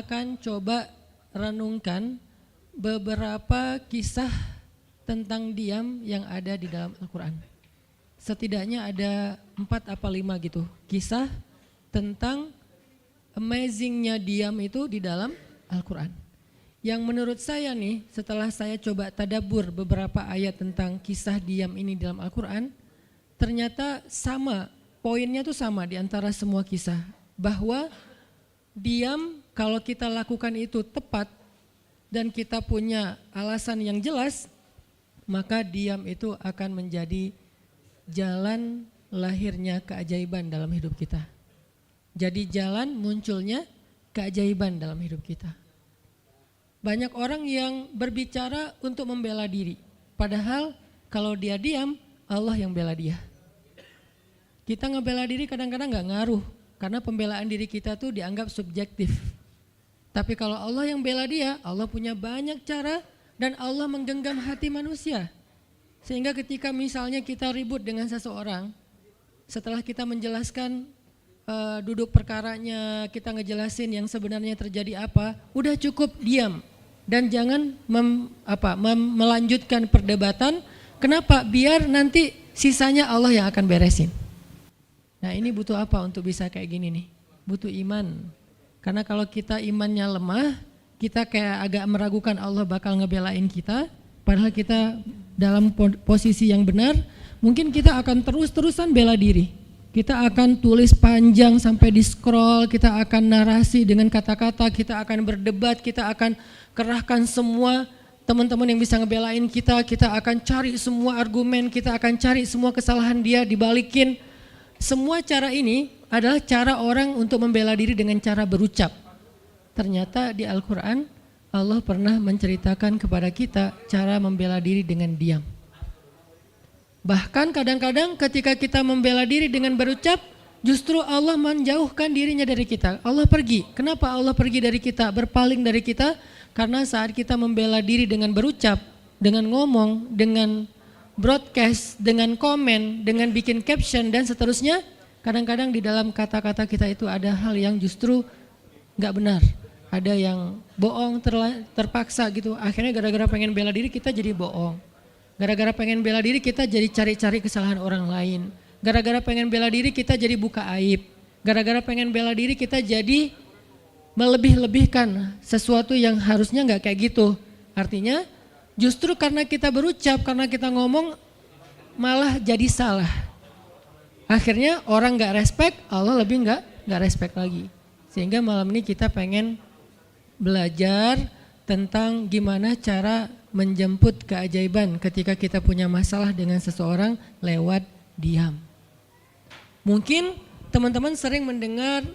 Akan coba renungkan beberapa kisah tentang diam yang ada di dalam Al-Quran. Setidaknya ada 4 apa 5 gitu kisah tentang amazingnya diam itu di dalam Al-Quran. Yang menurut saya nih, setelah saya coba tadabbur beberapa ayat tentang kisah diam ini dalam Al-Quran, ternyata sama, poinnya tuh sama di antara semua kisah, bahwa diam kalau kita lakukan itu tepat dan kita punya alasan yang jelas, maka diam itu akan menjadi jalan lahirnya keajaiban dalam hidup kita. Jadi jalan munculnya keajaiban dalam hidup kita. Banyak orang yang berbicara untuk membela diri, padahal kalau dia diam, Allah yang bela dia. Kita ngebela diri kadang-kadang gak ngaruh, karena pembelaan diri kita tuh dianggap subjektif. Tapi kalau Allah yang bela dia, Allah punya banyak cara dan Allah menggenggam hati manusia. Sehingga ketika misalnya kita ribut dengan seseorang, setelah kita menjelaskan duduk perkaranya, kita ngejelasin yang sebenarnya terjadi apa, udah cukup diam. Dan jangan melanjutkan perdebatan. Kenapa? Biar nanti sisanya Allah yang akan beresin. Nah, ini butuh apa untuk bisa kayak gini nih? Butuh iman. Karena kalau kita imannya lemah, kita kayak agak meragukan Allah bakal ngebelain kita. Padahal kita dalam posisi yang benar, mungkin kita akan terus-terusan bela diri. Kita akan tulis panjang sampai di scroll, kita akan narasi dengan kata-kata, kita akan berdebat, kita akan kerahkan semua teman-teman yang bisa ngebelain kita, kita akan cari semua argumen, kita akan cari semua kesalahan dia dibalikin. Semua cara ini adalah cara orang untuk membela diri dengan cara berucap. Ternyata di Al-Quran Allah pernah menceritakan kepada kita cara membela diri dengan diam. Bahkan kadang-kadang ketika kita membela diri dengan berucap, justru Allah menjauhkan dirinya dari kita. Allah pergi. Kenapa Allah pergi dari kita, berpaling dari kita? Karena saat kita membela diri dengan berucap, dengan ngomong, dengan broadcast, dengan komen, dengan bikin caption dan seterusnya, kadang-kadang di dalam kata-kata kita itu ada hal yang justru gak benar. Ada yang bohong terpaksa gitu. Akhirnya gara-gara pengen bela diri kita jadi bohong. Gara-gara pengen bela diri kita jadi cari-cari kesalahan orang lain. Gara-gara pengen bela diri kita jadi buka aib. Gara-gara pengen bela diri kita jadi melebih-lebihkan sesuatu yang harusnya gak kayak gitu. Artinya justru karena kita berucap, karena kita ngomong malah jadi salah. Akhirnya orang gak respect, Allah lebih gak respect lagi. Sehingga malam ini kita pengen belajar tentang gimana cara menjemput keajaiban ketika kita punya masalah dengan seseorang lewat diam. Mungkin teman-teman sering mendengar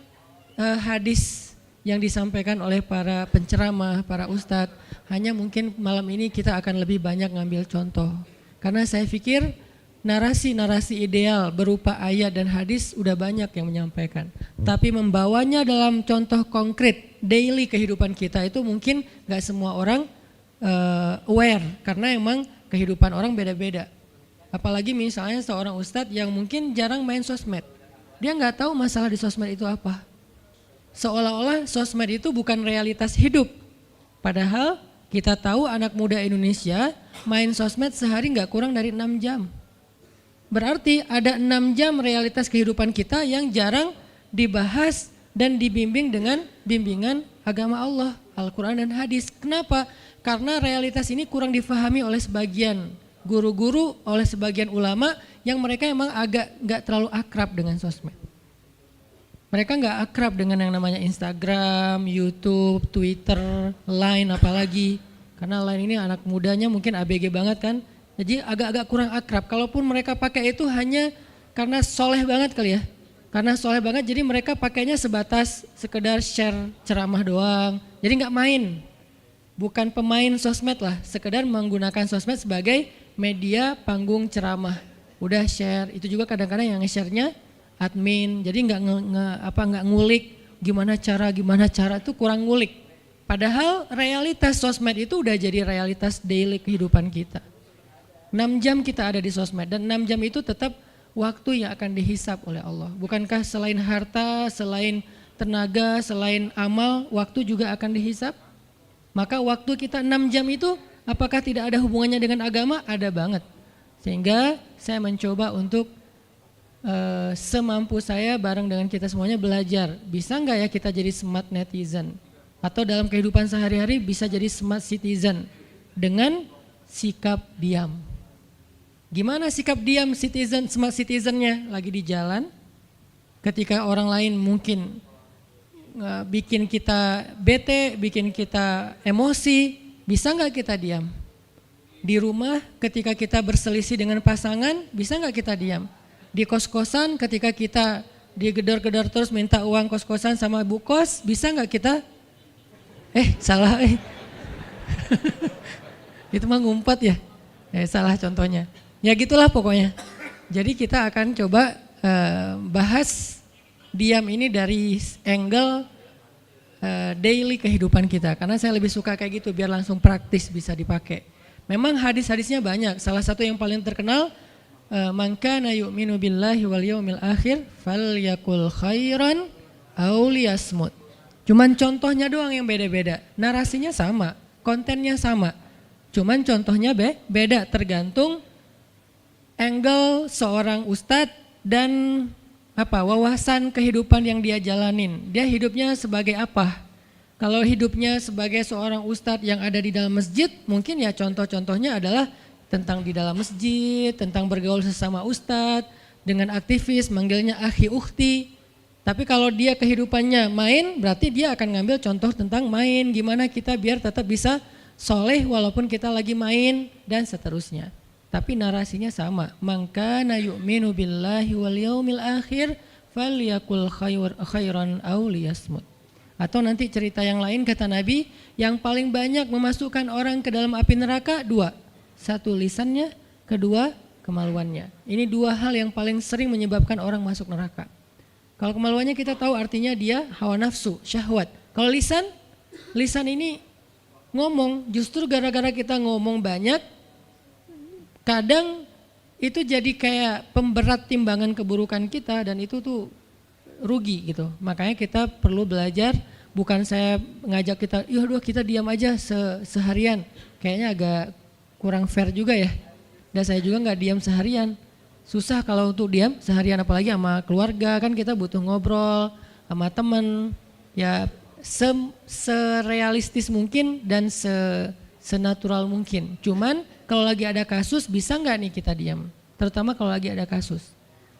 hadis yang disampaikan oleh para penceramah, para ustadz. Hanya mungkin malam ini kita akan lebih banyak ngambil contoh. Karena saya pikir narasi-narasi ideal berupa ayat dan hadis udah banyak yang menyampaikan. Tapi membawanya dalam contoh konkret daily kehidupan kita itu mungkin gak semua orang aware. Karena emang kehidupan orang beda-beda. Apalagi misalnya seorang ustadz yang mungkin jarang main sosmed. Dia gak tahu masalah di sosmed itu apa. Seolah-olah sosmed itu bukan realitas hidup. Padahal kita tahu anak muda Indonesia main sosmed sehari gak kurang dari 6 jam. Berarti ada 6 jam realitas kehidupan kita yang jarang dibahas dan dibimbing dengan bimbingan agama Allah, Al-Quran dan hadis. Kenapa? Karena realitas ini kurang difahami oleh sebagian guru-guru, oleh sebagian ulama yang mereka emang agak gak terlalu akrab dengan sosmed. Mereka gak akrab dengan yang namanya Instagram, YouTube, Twitter, Line apalagi. Karena Line ini anak mudanya mungkin ABG banget kan. Jadi agak-agak kurang akrab. Kalaupun mereka pakai itu hanya karena soleh banget kali ya. Karena soleh banget jadi mereka pakainya sebatas sekedar share ceramah doang. Jadi gak main. Bukan pemain sosmed lah. Sekedar menggunakan sosmed sebagai media panggung ceramah. Udah share. Itu juga kadang-kadang yang nge-share-nya admin. Jadi gak ngulik gimana cara itu kurang ngulik. Padahal realitas sosmed itu udah jadi realitas daily kehidupan kita. 6 jam kita ada di sosmed dan 6 jam itu tetap waktu yang akan dihisap oleh Allah. Bukankah selain harta, selain tenaga, selain amal, waktu juga akan dihisap. Maka waktu kita 6 jam itu apakah tidak ada hubungannya dengan agama? Ada banget. Sehingga saya mencoba untuk semampu saya bareng dengan kita semuanya belajar. Bisa nggak ya kita jadi smart netizen? Atau dalam kehidupan sehari-hari bisa jadi smart citizen dengan sikap diam. Gimana sikap diam citizen, smart citizennya? Lagi di jalan, ketika orang lain mungkin bikin kita bete, bikin kita emosi, bisa nggak kita diam? Di rumah ketika kita berselisih dengan pasangan, bisa nggak kita diam? Di kos-kosan ketika kita digedor-gedor terus minta uang kos-kosan sama bu kos, bisa nggak kita? Salah. Itu mah ngumpat ya? Salah contohnya. Ya gitulah pokoknya. Jadi kita akan coba bahas diam ini dari angle daily kehidupan kita. Karena saya lebih suka kayak gitu biar langsung praktis bisa dipakai. Memang hadis-hadisnya banyak. Salah satu yang paling terkenal, man kana yu'minu billahi wal yaumil akhir falyakul khairan aw liyasmut. Cuman contohnya doang yang beda-beda. Narasinya sama, kontennya sama. Cuman contohnya beda tergantung angle seorang ustadz dan wawasan kehidupan yang dia jalanin. Dia hidupnya sebagai apa? Kalau hidupnya sebagai seorang ustadz yang ada di dalam masjid, mungkin ya contoh-contohnya adalah tentang di dalam masjid, tentang bergaul sesama ustadz, dengan aktivis, manggilnya akhi ukhti. Tapi kalau dia kehidupannya main, berarti dia akan ngambil contoh tentang main, gimana kita biar tetap bisa soleh walaupun kita lagi main dan seterusnya. Tapi narasinya sama, man kana yu'minu billahi wal yaumil akhir falyakul khairan aw liyasmut. Atau nanti cerita yang lain kata Nabi, yang paling banyak memasukkan orang ke dalam api neraka 2. 1 lisannya, 2 kemaluannya. Ini 2 hal yang paling sering menyebabkan orang masuk neraka. Kalau kemaluannya kita tahu artinya dia hawa nafsu, syahwat. Kalau lisan ini ngomong, justru gara-gara kita ngomong banyak, kadang itu jadi kayak pemberat timbangan keburukan kita dan itu tuh rugi gitu. Makanya kita perlu belajar, bukan saya ngajak kita, kita diam aja seharian. Kayaknya agak kurang fair juga ya. Dan saya juga nggak diam seharian. Susah kalau untuk diam seharian, apalagi sama keluarga, kan kita butuh ngobrol sama teman. Ya serealistis mungkin dan senatural mungkin. Cuman kalau lagi ada kasus bisa nggak nih kita diam? Terutama kalau lagi ada kasus.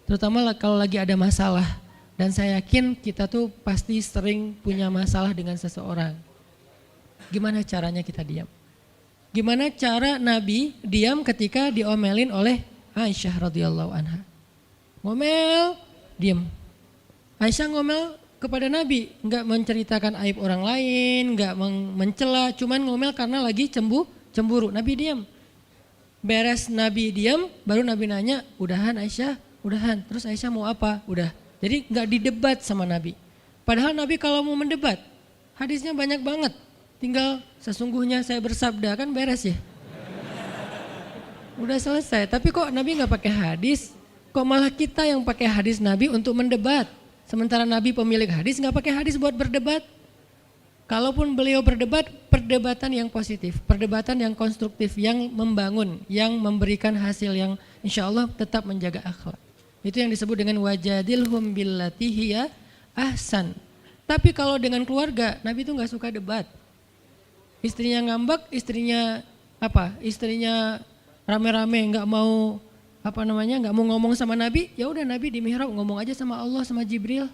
Terutama kalau lagi ada masalah. Dan saya yakin kita tuh pasti sering punya masalah dengan seseorang. Gimana caranya kita diam? Gimana cara Nabi diam ketika diomelin oleh Aisyah radhiyallahu anha? Ngomel, diam. Aisyah ngomel kepada Nabi, enggak menceritakan aib orang lain, enggak mencela, cuman ngomel karena lagi cemburu. Nabi diam. Beres Nabi diam, baru Nabi nanya, udahan Aisyah? Udahan. Terus Aisyah mau apa? Udah. Jadi enggak didebat sama Nabi. Padahal Nabi kalau mau mendebat, hadisnya banyak banget. Tinggal sesungguhnya saya bersabda, kan beres ya. Udah selesai, tapi kok Nabi enggak pakai hadis? Kok malah kita yang pakai hadis Nabi untuk mendebat? Sementara Nabi pemilik hadis enggak pakai hadis buat berdebat. Kalaupun beliau berdebat, perdebatan yang positif, perdebatan yang konstruktif, yang membangun, yang memberikan hasil yang insya Allah tetap menjaga akhlak. Itu yang disebut dengan wajadilhum billati hiya ahsan. Tapi kalau dengan keluarga, Nabi itu nggak suka debat. Istrinya ngambek, istrinya rame-rame nggak mau nggak mau ngomong sama Nabi, ya udah Nabi di mihrab ngomong aja sama Allah sama Jibril.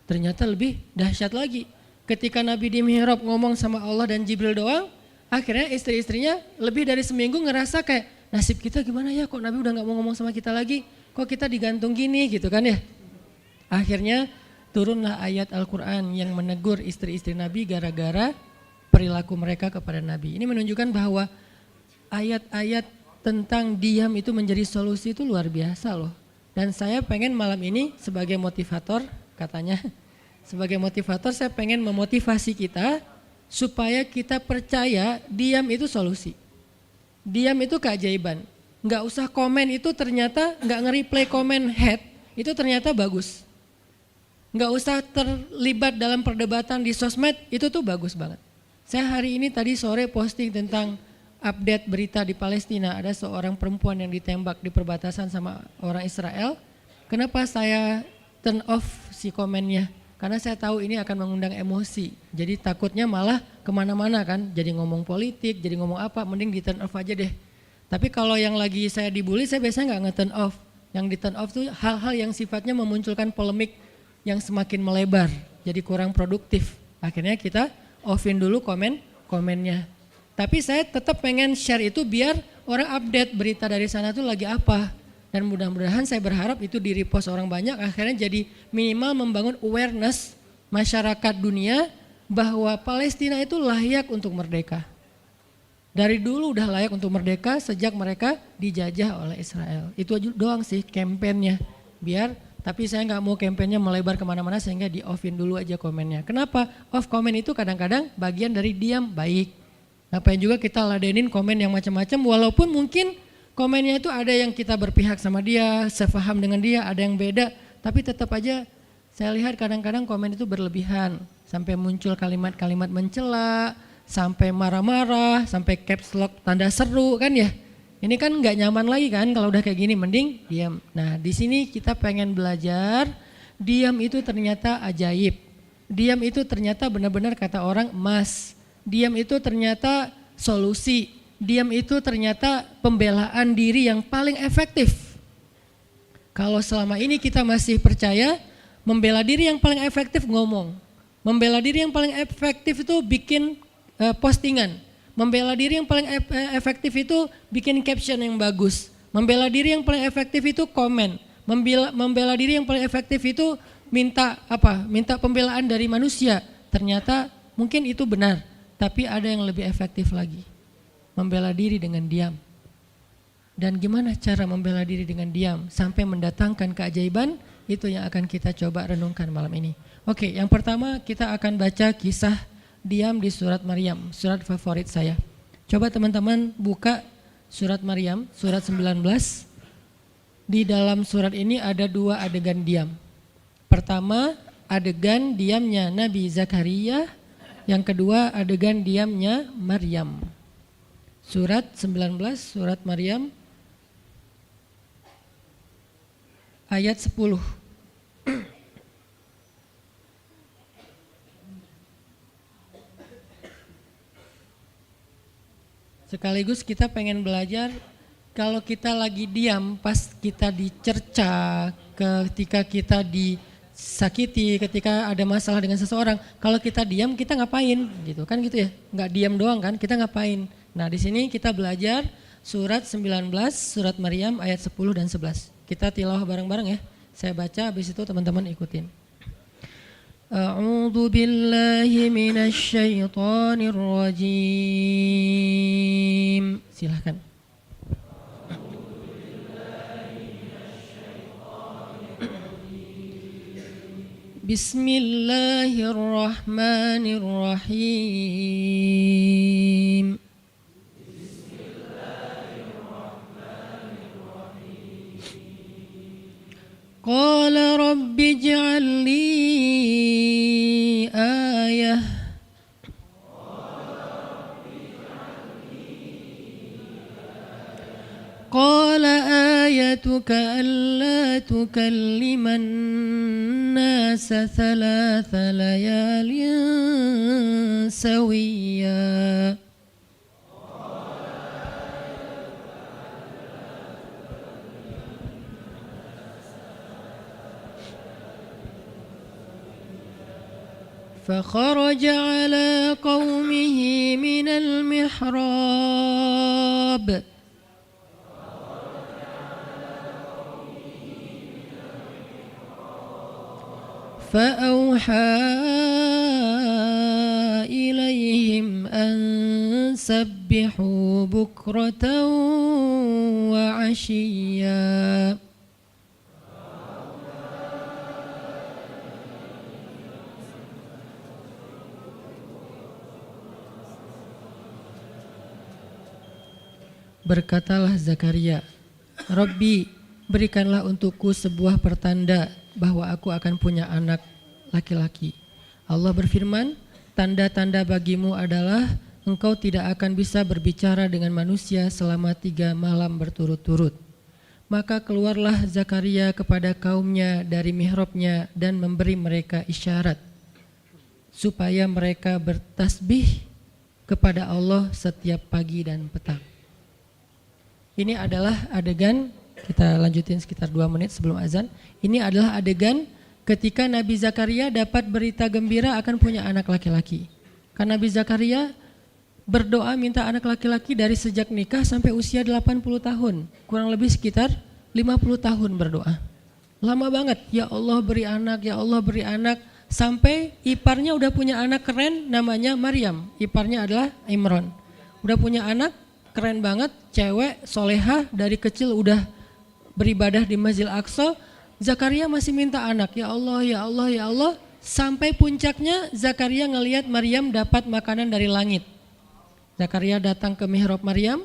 Ternyata lebih dahsyat lagi. Ketika Nabi di mihrab ngomong sama Allah dan Jibril doang, akhirnya istri-istrinya lebih dari seminggu ngerasa kayak nasib kita gimana ya, kok Nabi udah nggak mau ngomong sama kita lagi, kok kita digantung gini gitu kan ya. Akhirnya turunlah ayat Al-Quran yang menegur istri-istri Nabi gara-gara perilaku mereka kepada Nabi. Ini menunjukkan bahwa ayat-ayat tentang diam itu menjadi solusi itu luar biasa loh. Dan saya pengen malam ini sebagai motivator katanya, sebagai motivator saya pengen memotivasi kita supaya kita percaya diam itu solusi. Diam itu keajaiban. Nggak usah komen itu ternyata, nggak nge-reply komen head, itu ternyata bagus. nggak usah terlibat dalam perdebatan di sosmed, itu tuh bagus banget. Saya hari ini tadi sore posting tentang update berita di Palestina, ada seorang perempuan yang ditembak di perbatasan sama orang Israel. Kenapa saya turn off si komennya? Karena saya tahu ini akan mengundang emosi, jadi takutnya malah kemana-mana kan, jadi ngomong politik, jadi ngomong apa, mending di turn off aja deh. Tapi kalau yang lagi saya dibully, saya biasanya nggak nge-turn off. Yang di turn off tuh hal-hal yang sifatnya memunculkan polemik yang semakin melebar, jadi kurang produktif. Akhirnya kita offin dulu komennya. Tapi saya tetap pengen share itu biar orang update berita dari sana tuh lagi apa. Dan mudah-mudahan saya berharap itu di repost orang banyak, akhirnya jadi minimal membangun awareness masyarakat dunia bahwa Palestina itu layak untuk merdeka. Dari dulu udah layak untuk merdeka sejak mereka dijajah oleh Israel. Itu aja doang sih kampanyenya. Tapi saya nggak mau kampanyenya melebar kemana-mana sehingga di offin dulu aja komennya. Kenapa? Off komen itu kadang-kadang bagian dari diam baik. Ngapain juga kita ladenin komen yang macam-macam walaupun mungkin komennya itu ada yang kita berpihak sama dia, sepaham dengan dia, ada yang beda. Tapi tetap aja saya lihat kadang-kadang komen itu berlebihan. Sampai muncul kalimat-kalimat mencela, sampai marah-marah, sampai caps lock tanda seru kan ya. Ini kan nggak nyaman lagi kan kalau udah kayak gini, mending diam. Nah di sini kita pengen belajar, diam itu ternyata ajaib. Diam itu ternyata benar-benar kata orang emas. Diam itu ternyata solusi. Diam itu ternyata pembelaan diri yang paling efektif. Kalau selama ini kita masih percaya membela diri yang paling efektif ngomong. Membela diri yang paling efektif itu bikin postingan. Membela diri yang paling efektif itu bikin caption yang bagus. Membela diri yang paling efektif itu komen. Membela diri yang paling efektif itu minta pembelaan dari manusia. Ternyata mungkin itu benar, tapi ada yang lebih efektif lagi. Membela diri dengan diam. Dan gimana cara membela diri dengan diam sampai mendatangkan keajaiban, itu yang akan kita coba renungkan malam ini. Oke, yang pertama kita akan baca kisah diam di surat Maryam, surat favorit saya. Coba teman-teman buka surat Maryam, surat 19. Di dalam surat ini ada 2 adegan diam. Pertama, adegan diamnya Nabi Zakaria, yang kedua adegan diamnya Maryam. Surat 19, surat Maryam, ayat 10. Sekaligus kita pengen belajar kalau kita lagi diam pas kita dicerca, ketika kita disakiti, ketika ada masalah dengan seseorang, kalau kita diam kita ngapain gitu kan gitu ya, nggak diam doang kan, kita ngapain. Nah di sini kita belajar surat 19, surat Maryam ayat 10 dan 11. Kita tilawah bareng-bareng ya. Saya baca, habis itu teman-teman ikutin. A'udzu billahi minasy syaithanir rajim. Silahkan. Bismillahirrahmanirrahim. Qala rabbi ij'al li ayah. Qala ayatuka alla tukalliman nasa thalatha layalin sawiyya. فخرج على قومه من المحراب فأوحى إليهم أن سبحوا بكرة وعشيا. Berkatalah Zakaria, Rabbi, berikanlah untukku sebuah pertanda bahwa aku akan punya anak. laki-laki. Allah berfirman, tanda-tanda bagimu adalah engkau tidak akan bisa berbicara dengan manusia selama 3 malam berturut-turut. Maka keluarlah Zakaria kepada kaumnya dari mihrabnya dan memberi mereka isyarat supaya mereka bertasbih kepada Allah setiap pagi dan petang. Ini adalah adegan, kita lanjutin sekitar 2 menit sebelum azan. Ini adalah adegan ketika Nabi Zakaria dapat berita gembira akan punya anak laki-laki. Karena Nabi Zakaria berdoa minta anak laki-laki dari sejak nikah sampai usia 80 tahun. Kurang lebih sekitar 50 tahun berdoa. Lama banget, ya Allah beri anak, ya Allah beri anak. Sampai iparnya udah punya anak keren namanya Maryam. Iparnya adalah Imran. Udah punya anak keren banget, cewek, solehah, dari kecil udah beribadah di Masjidil Aqsa. Zakaria masih minta anak, ya Allah, ya Allah, ya Allah. Sampai puncaknya Zakaria ngelihat Maryam dapat makanan dari langit. Zakaria datang ke mihrab Maryam,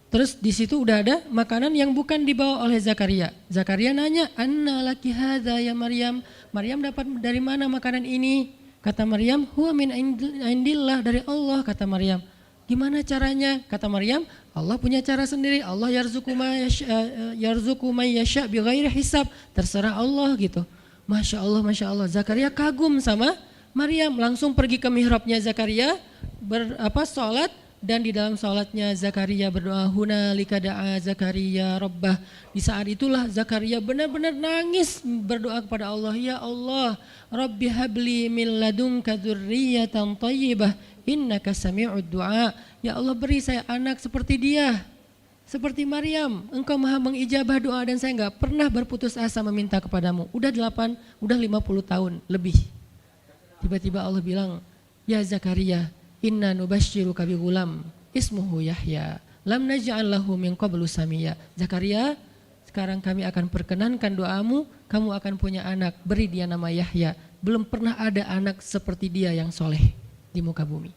terus di situ udah ada makanan yang bukan dibawa oleh Zakaria. Zakaria nanya, anna laki hadza ya Maryam. Maryam dapat dari mana makanan ini? Kata Maryam, huwa min indillah, dari Allah, kata Maryam. Gimana caranya? Kata Maryam, Allah punya cara sendiri. Allah yarzuqu may yasha bighairi hisab. Terserah Allah gitu. Masya Allah, Masya Allah. Zakaria kagum sama Maryam. Langsung pergi ke mihrabnya Zakaria, sholat. Dan di dalam sholatnya Zakaria berdoa, hunalika da'a Zakaria rabbah. Di saat itulah Zakaria benar-benar nangis berdoa kepada Allah, ya Allah, Rabbi habli min ladunka dzurriyyatan thayyibah innaka sami'ud du'a. Ya Allah, beri saya anak seperti dia, seperti Maryam. Engkau maha mengijabah doa dan saya enggak pernah berputus asa meminta kepadamu. Udah 50 tahun lebih. Tiba-tiba Allah bilang, ya Zakaria, inna nubasyiruka bi ghulam ismuhu Yahya lam naj'al lahu min qablu samia. Zakaria, sekarang kami akan perkenankan doamu, kamu akan punya anak, beri dia nama Yahya. Belum pernah ada anak seperti dia yang soleh di muka bumi.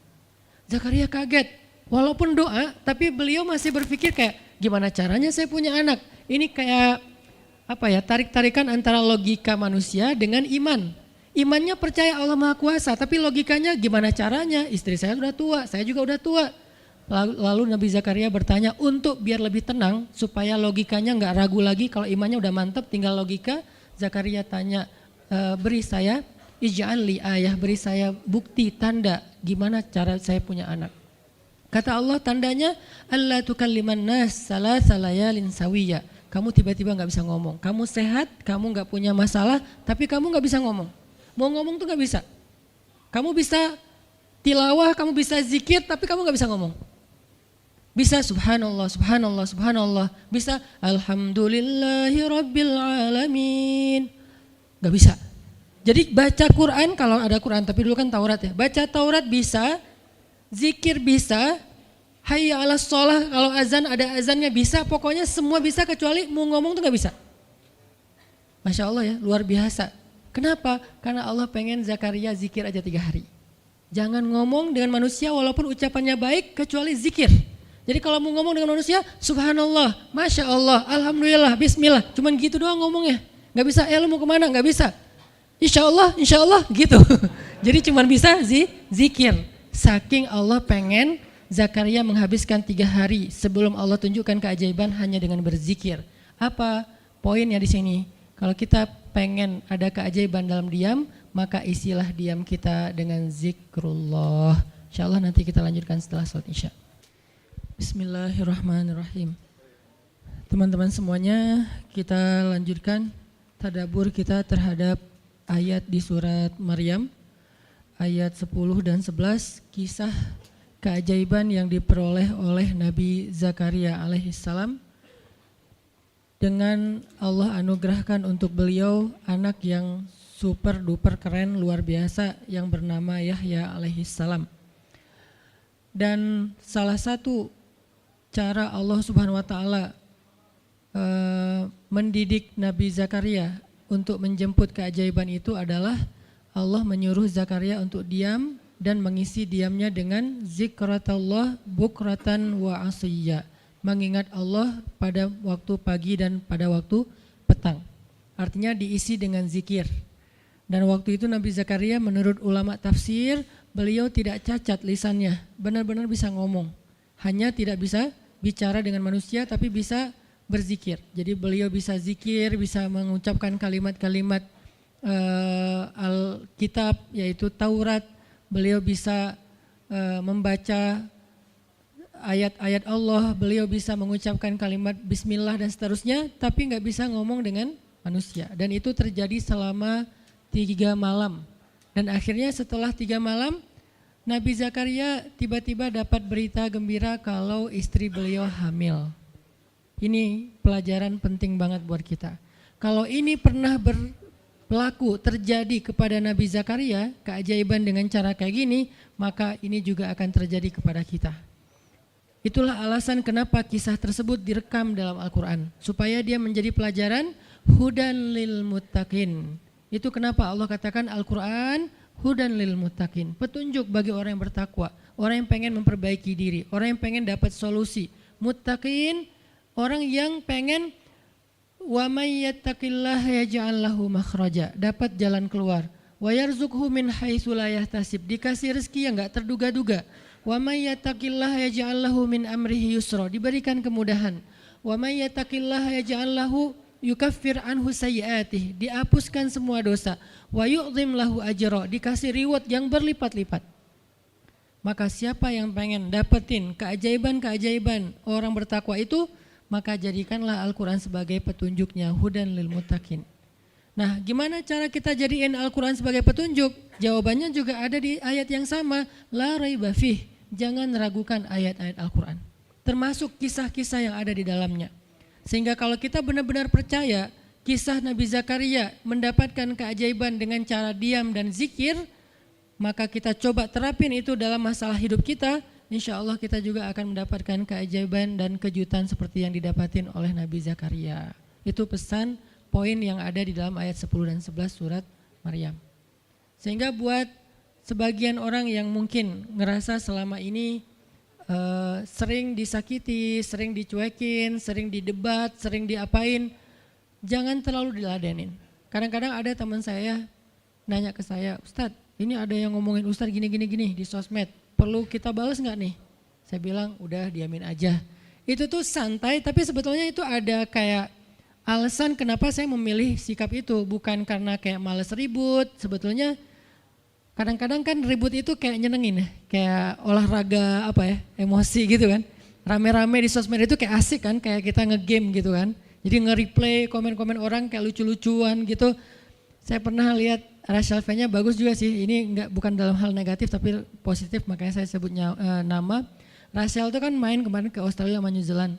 Zakaria kaget, walaupun doa tapi beliau masih berpikir kayak gimana caranya saya punya anak. Ini kayak tarik-tarikan antara logika manusia dengan iman. Imannya percaya Allah Maha Kuasa, tapi logikanya gimana caranya? Istri saya sudah tua, saya juga udah tua. Lalu Nabi Zakaria bertanya untuk biar lebih tenang, supaya logikanya nggak ragu lagi. Kalau imannya udah mantap, tinggal logika. Zakaria tanya, beri saya ij'al li ayah, beri saya bukti, tanda, gimana cara saya punya anak. Kata Allah, tandanya alla tukalliman nas salasa layalin sawiya. Kamu tiba-tiba nggak bisa ngomong. Kamu sehat, kamu nggak punya masalah, tapi kamu nggak bisa ngomong. Mau ngomong tuh gak bisa. Kamu bisa tilawah, kamu bisa zikir, tapi kamu gak bisa ngomong. Bisa subhanallah, subhanallah, subhanallah. Bisa alhamdulillahi rabbil alamin. Gak bisa. Jadi baca Quran, kalau ada Quran, tapi dulu kan Taurat ya. Baca Taurat bisa, zikir bisa, hayya ala sholah, kalau azan ada azannya bisa. Pokoknya semua bisa kecuali mau ngomong tuh gak bisa. Masya Allah ya, luar biasa. Kenapa? Karena Allah pengen Zakaria zikir aja 3 hari. Jangan ngomong dengan manusia walaupun ucapannya baik kecuali zikir. Jadi kalau mau ngomong dengan manusia, subhanallah, masya Allah, alhamdulillah, bismillah. Cuman gitu doang ngomongnya. Gak bisa, lu mau kemana? Gak bisa. Insya Allah gitu. Jadi cuman bisa zikir. Saking Allah pengen Zakaria menghabiskan 3 hari sebelum Allah tunjukkan keajaiban hanya dengan berzikir. Apa poinnya di sini? Kalau kita pengen ada keajaiban dalam diam, maka isilah diam kita dengan zikrullah. InsyaAllah nanti kita lanjutkan setelah salat isya. Bismillahirrahmanirrahim. Teman-teman semuanya, kita lanjutkan tadabbur kita terhadap ayat di surat Maryam, ayat 10 dan 11, kisah keajaiban yang diperoleh oleh Nabi Zakaria alaihissalam. Dengan Allah anugerahkan untuk beliau anak yang super duper keren luar biasa yang bernama Yahya alaihissalam. Dan salah satu cara Allah Subhanahu wa taala mendidik Nabi Zakaria untuk menjemput keajaiban itu adalah Allah menyuruh Zakaria untuk diam dan mengisi diamnya dengan zikratullah bukratan wa asiyya. Mengingat Allah pada waktu pagi dan pada waktu petang. Artinya diisi dengan zikir. Dan waktu itu Nabi Zakaria menurut ulama tafsir, beliau tidak cacat lisannya, benar-benar bisa ngomong. Hanya tidak bisa bicara dengan manusia tapi bisa berzikir. Jadi beliau bisa zikir, bisa mengucapkan kalimat-kalimat Alkitab yaitu Taurat. Beliau bisa membaca ayat-ayat Allah, beliau bisa mengucapkan kalimat bismillah dan seterusnya, tapi nggak bisa ngomong dengan manusia. Dan itu terjadi selama 3 malam. Dan akhirnya setelah 3 malam, Nabi Zakaria tiba-tiba dapat berita gembira kalau istri beliau hamil. Ini pelajaran penting banget buat kita. Kalau ini pernah berlaku terjadi kepada Nabi Zakaria, keajaiban dengan cara kayak gini, maka ini juga akan terjadi kepada kita. Itulah alasan kenapa kisah tersebut direkam dalam Al-Quran. Supaya dia menjadi pelajaran hudan lil muttaqin. Itu kenapa Allah katakan Al-Quran hudan lil muttaqin. Petunjuk bagi orang yang bertakwa. Orang yang pengen memperbaiki diri. Orang yang pengen dapat solusi. Muttaqin, orang yang pengen wa may yattaqillaha yaj'al lahu makhraja. Dapat jalan keluar. Wa yarzuqhu min haitsu la yahtasib. Dikasih rezeki yang enggak terduga-duga. Wa may yattaqillaha yaj'al lahu min amrihi yusra. Diberikan kemudahan. Wa may yattaqillaha yaj'al lahu yukaffir anhu sayyi'atih, dihapuskan semua dosa. Wa yu'zim lahu ajra, dikasih reward yang berlipat-lipat. Maka siapa yang pengen dapetin keajaiban-keajaiban orang bertakwa itu, maka jadikanlah Al-Quran sebagai petunjuknya, hudan lil muttaqin. Nah, gimana cara kita jadiin Al-Quran sebagai petunjuk? Jawabannya juga ada di ayat yang sama, la raiba fih, jangan ragukan ayat-ayat Al-Quran, termasuk kisah-kisah yang ada di dalamnya. Sehingga kalau kita benar-benar percaya kisah Nabi Zakaria mendapatkan keajaiban dengan cara diam dan zikir, maka kita coba terapin itu dalam masalah hidup kita, insya Allah kita juga akan mendapatkan keajaiban dan kejutan seperti yang didapatin oleh Nabi Zakaria. Itu pesan poin yang ada di dalam ayat 10 dan 11 surat Maryam. Sehingga buat sebagian orang yang mungkin ngerasa selama ini sering disakiti, sering dicuekin, sering didebat, sering diapain, jangan terlalu diladenin. Kadang-kadang ada teman saya nanya ke saya, Ustadz, ini ada yang ngomongin Ustadz gini di sosmed, perlu kita balas nggak nih? Saya bilang udah diamin aja. Itu tuh santai, tapi sebetulnya itu ada kayak alasan kenapa saya memilih sikap itu, bukan karena kayak males ribut. Sebetulnya kadang-kadang kan ribut itu kayak nyenengin ya, kayak olahraga apa ya, emosi gitu kan. Rame-rame di sosmed itu kayak asik kan, kayak kita ngegame gitu kan. Jadi nge-replay komen-komen orang kayak lucu-lucuan gitu. Saya pernah lihat Rachel V-nya bagus juga sih, ini bukan dalam hal negatif tapi positif, makanya saya sebutnya nama. Rachel itu kan main kemarin ke Australia sama New Zealand.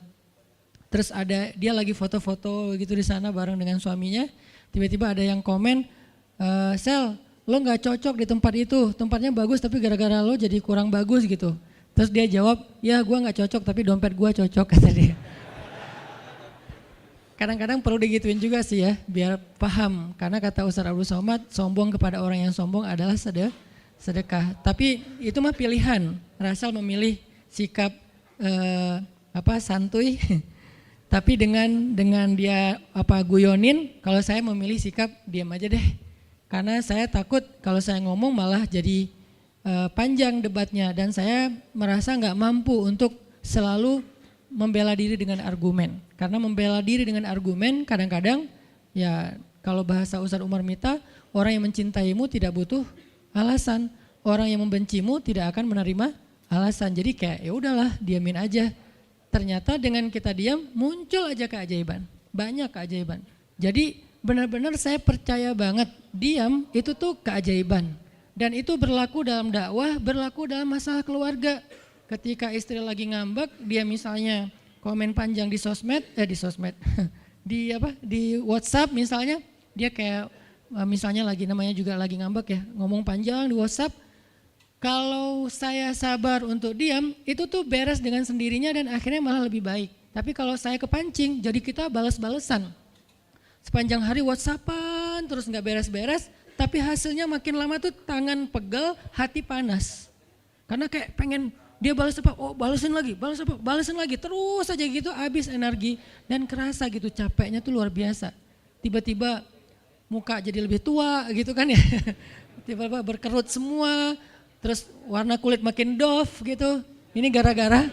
Terus ada dia lagi foto-foto gitu di sana bareng dengan suaminya. Tiba-tiba ada yang komen, Sel, lo gak cocok di tempat itu, tempatnya bagus tapi gara-gara lo jadi kurang bagus gitu. Terus dia jawab, ya gue gak cocok tapi dompet gue cocok, kata dia. Kadang-kadang perlu digituin juga sih ya, biar paham. Karena kata Ustaz Abdul Somad, sombong kepada orang yang sombong adalah sedekah. Tapi itu mah pilihan, Rasal memilih sikap santuy. Tapi dengan dia guyonin, kalau saya memilih sikap diam aja deh. Karena saya takut kalau saya ngomong malah jadi panjang debatnya dan saya merasa nggak mampu untuk selalu membela diri dengan argumen. Karena membela diri dengan argumen kadang-kadang ya kalau bahasa Ustadz Umar Mita, orang yang mencintaimu tidak butuh alasan, orang yang membencimu tidak akan menerima alasan. Jadi kayak ya udahlah diamin aja. Ternyata dengan kita diam muncul aja keajaiban, banyak keajaiban. Jadi benar-benar saya percaya banget diam itu tuh keajaiban. Dan itu berlaku dalam dakwah, berlaku dalam masalah keluarga. Ketika istri lagi ngambek, dia misalnya komen panjang di sosmed, di WhatsApp misalnya, dia kayak misalnya namanya juga lagi ngambek ya, ngomong panjang di WhatsApp. Kalau saya sabar untuk diam, itu tuh beres dengan sendirinya dan akhirnya malah lebih baik. Tapi kalau saya kepancing, jadi kita balas-balesan. Sepanjang hari WhatsAppan terus nggak beres-beres, tapi hasilnya makin lama tuh tangan pegel, hati panas. Karena kayak pengen dia balas apa, oh balesin lagi, balesin lagi, terus aja gitu habis energi dan kerasa gitu capeknya tuh luar biasa. Tiba-tiba muka jadi lebih tua gitu kan ya. Tiba-tiba berkerut semua, terus warna kulit makin doff gitu. Ini gara-gara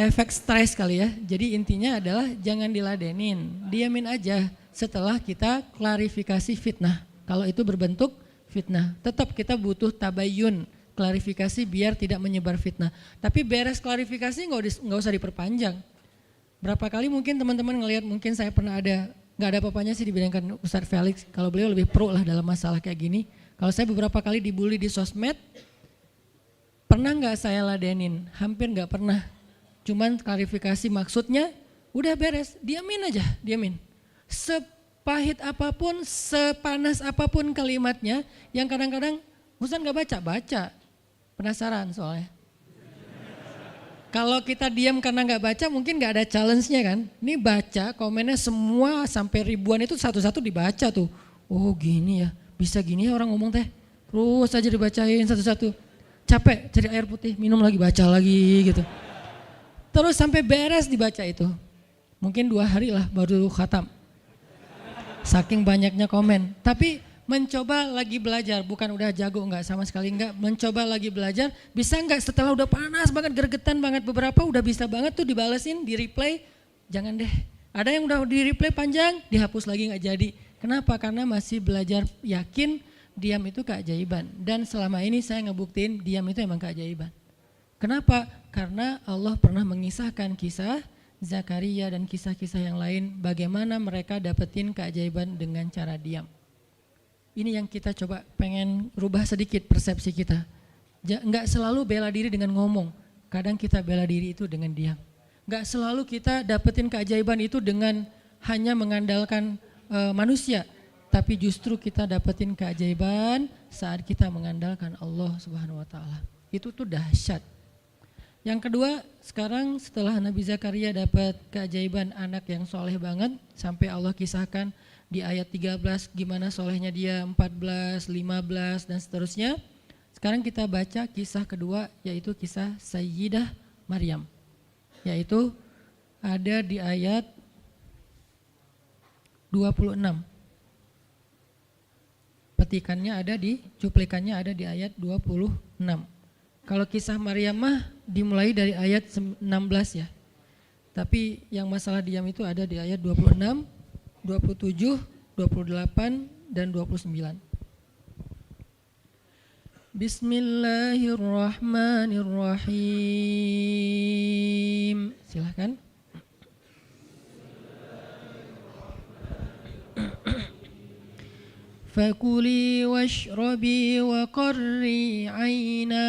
efek stres kali ya. Jadi intinya adalah jangan diladenin, diamin aja setelah kita klarifikasi fitnah. Kalau itu berbentuk fitnah, tetap kita butuh tabayun, klarifikasi biar tidak menyebar fitnah. Tapi beres klarifikasi nggak usah diperpanjang. Berapa kali mungkin teman-teman ngelihat, mungkin saya pernah ada, nggak ada apa-apanya sih dibandingkan Ustadz Felix. Kalau beliau lebih pro lah dalam masalah kayak gini. Kalau saya beberapa kali dibully di sosmed, pernah nggak saya ladenin? Hampir nggak pernah. Cuman klarifikasi maksudnya, udah beres, diamin aja, diamin. Sepahit apapun, sepanas apapun kalimatnya, yang kadang-kadang Ustadz nggak baca, penasaran soalnya. Kalau kita diam karena nggak baca, mungkin nggak ada challenge-nya kan. Ini baca, komennya semua sampai ribuan itu satu-satu dibaca tuh. Oh gini ya, bisa gini ya orang ngomong teh. Terus aja dibacain satu-satu. Capek cari air putih, minum lagi, baca lagi gitu. Terus sampai beres dibaca itu. Mungkin 2 hari lah baru khatam. Saking banyaknya komen. Tapi mencoba lagi belajar, bukan udah jago enggak, sama sekali enggak. Mencoba lagi belajar, bisa enggak setelah udah panas banget, gergetan banget beberapa, udah bisa banget tuh dibalesin, di replay. Jangan deh, ada yang udah di replay panjang, dihapus lagi enggak jadi. Kenapa? Karena masih belajar yakin diam itu keajaiban. Dan selama ini saya ngebuktiin diam itu emang keajaiban. Kenapa? Karena Allah pernah mengisahkan kisah Zakaria dan kisah-kisah yang lain, bagaimana mereka dapetin keajaiban dengan cara diam. Ini yang kita coba pengen rubah sedikit persepsi kita. Enggak selalu bela diri dengan ngomong, kadang kita bela diri itu dengan diam. Enggak selalu kita dapetin keajaiban itu dengan hanya mengandalkan manusia, tapi justru kita dapetin keajaiban saat kita mengandalkan Allah Subhanahu wa taala. Itu tuh dahsyat. Yang kedua, sekarang setelah Nabi Zakaria dapat keajaiban anak yang soleh banget, sampai Allah kisahkan di ayat 13 gimana solehnya dia, 14, 15 dan seterusnya. Sekarang kita baca kisah kedua, yaitu kisah Sayyidah Maryam. Yaitu ada di ayat 26. Petikannya ada di, cuplikannya ada di ayat 26. Kalau kisah Maryam mah dimulai dari ayat 16 ya. Tapi yang masalah diam itu ada di ayat 26, 27, 28 dan 29. Bismillahirrahmanirrahim. Silakan. Fakuli washrabi wa qarri aina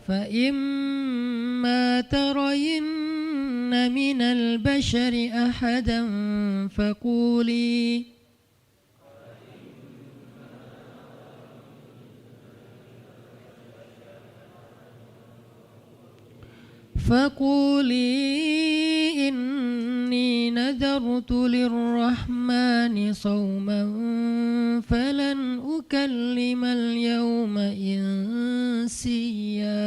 fa imma tarayinna minal bashari ahadan fakuli inni nadartu lirrahmani sawman falan ukallimal yawma insiya.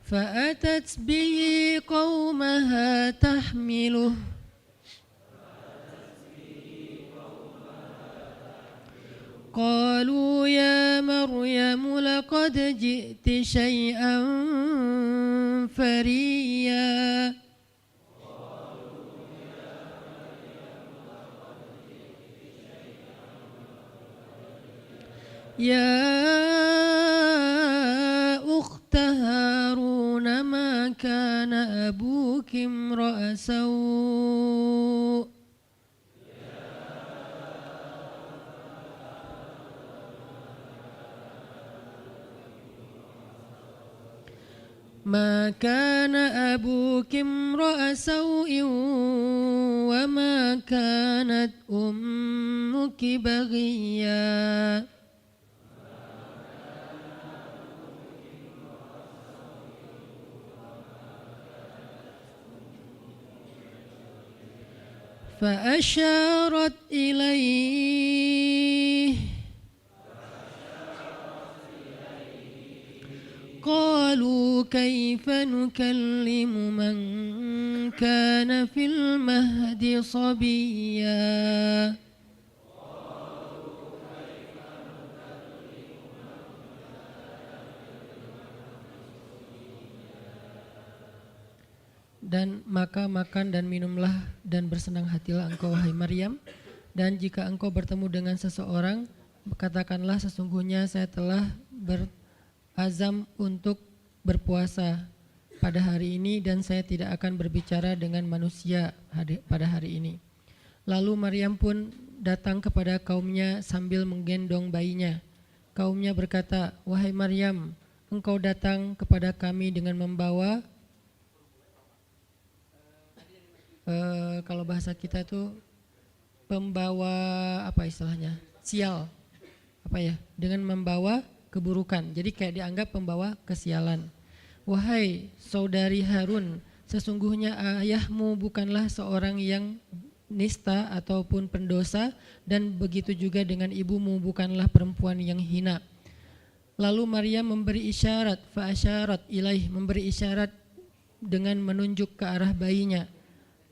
فأتت به قومها تحمله قالوا يا مريم لقد جئت شيئا فريا يا أخت هارون ما كان أبوك امرأ سوء ما كان أبوك امرأ سوء وما كانت أمك بغيا فأشارت إليه قالوا كيف نكلم من كان في المهد صبيا Dan maka makan dan minumlah dan bersenang hatilah engkau wahai Maryam, dan jika engkau bertemu dengan seseorang katakanlah sesungguhnya saya telah berazam untuk berpuasa pada hari ini dan saya tidak akan berbicara dengan manusia pada hari ini. Lalu Maryam pun datang kepada kaumnya sambil menggendong bayinya. Kaumnya berkata, wahai Maryam, engkau datang kepada kami dengan membawa kalau bahasa kita itu pembawa apa istilahnya, sial, apa ya, dengan membawa keburukan. Jadi kayak dianggap pembawa kesialan. Wahai saudari Harun, sesungguhnya ayahmu bukanlah seorang yang nista ataupun pendosa, dan begitu juga dengan ibumu bukanlah perempuan yang hina. Lalu Maryam memberi isyarat, fa'asyarat ilaih, memberi isyarat dengan menunjuk ke arah bayinya.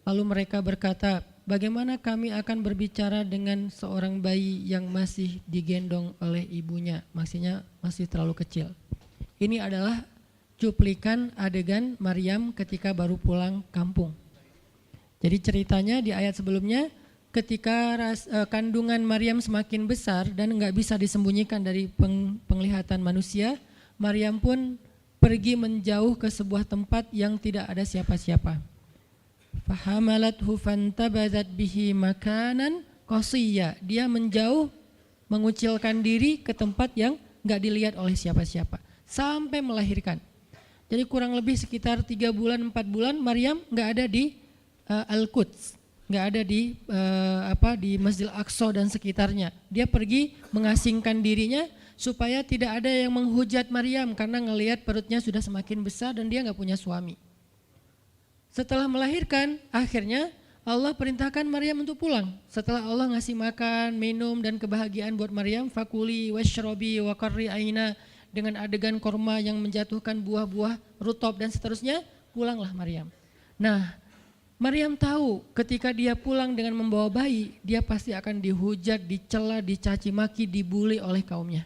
Lalu mereka berkata, bagaimana kami akan berbicara dengan seorang bayi yang masih digendong oleh ibunya, maksudnya masih terlalu kecil. Ini adalah cuplikan adegan Maryam ketika baru pulang kampung. Jadi ceritanya di ayat sebelumnya, ketika kandungan Maryam semakin besar dan enggak bisa disembunyikan dari penglihatan manusia, Maryam pun pergi menjauh ke sebuah tempat yang tidak ada siapa-siapa. Fahamalathu fantabadat bihi makanan qasiyya. Dia menjauh, mengucilkan diri ke tempat yang enggak dilihat oleh siapa-siapa sampai melahirkan. Jadi kurang lebih sekitar 3 bulan 4 bulan Maryam enggak ada di Al-Quds, enggak ada di di Masjidil Aqsa dan sekitarnya. Dia pergi mengasingkan dirinya supaya tidak ada yang menghujat Maryam karena ngelihat perutnya sudah semakin besar dan dia enggak punya suami. Setelah melahirkan, akhirnya Allah perintahkan Maryam untuk pulang. Setelah Allah ngasih makan, minum dan kebahagiaan buat Maryam, fakuli washrobi wa qarri aina, dengan adegan korma yang menjatuhkan buah-buah rutop dan seterusnya, pulanglah Maryam. Nah, Maryam tahu ketika dia pulang dengan membawa bayi, dia pasti akan dihujat, dicela, dicaci maki, dibully oleh kaumnya.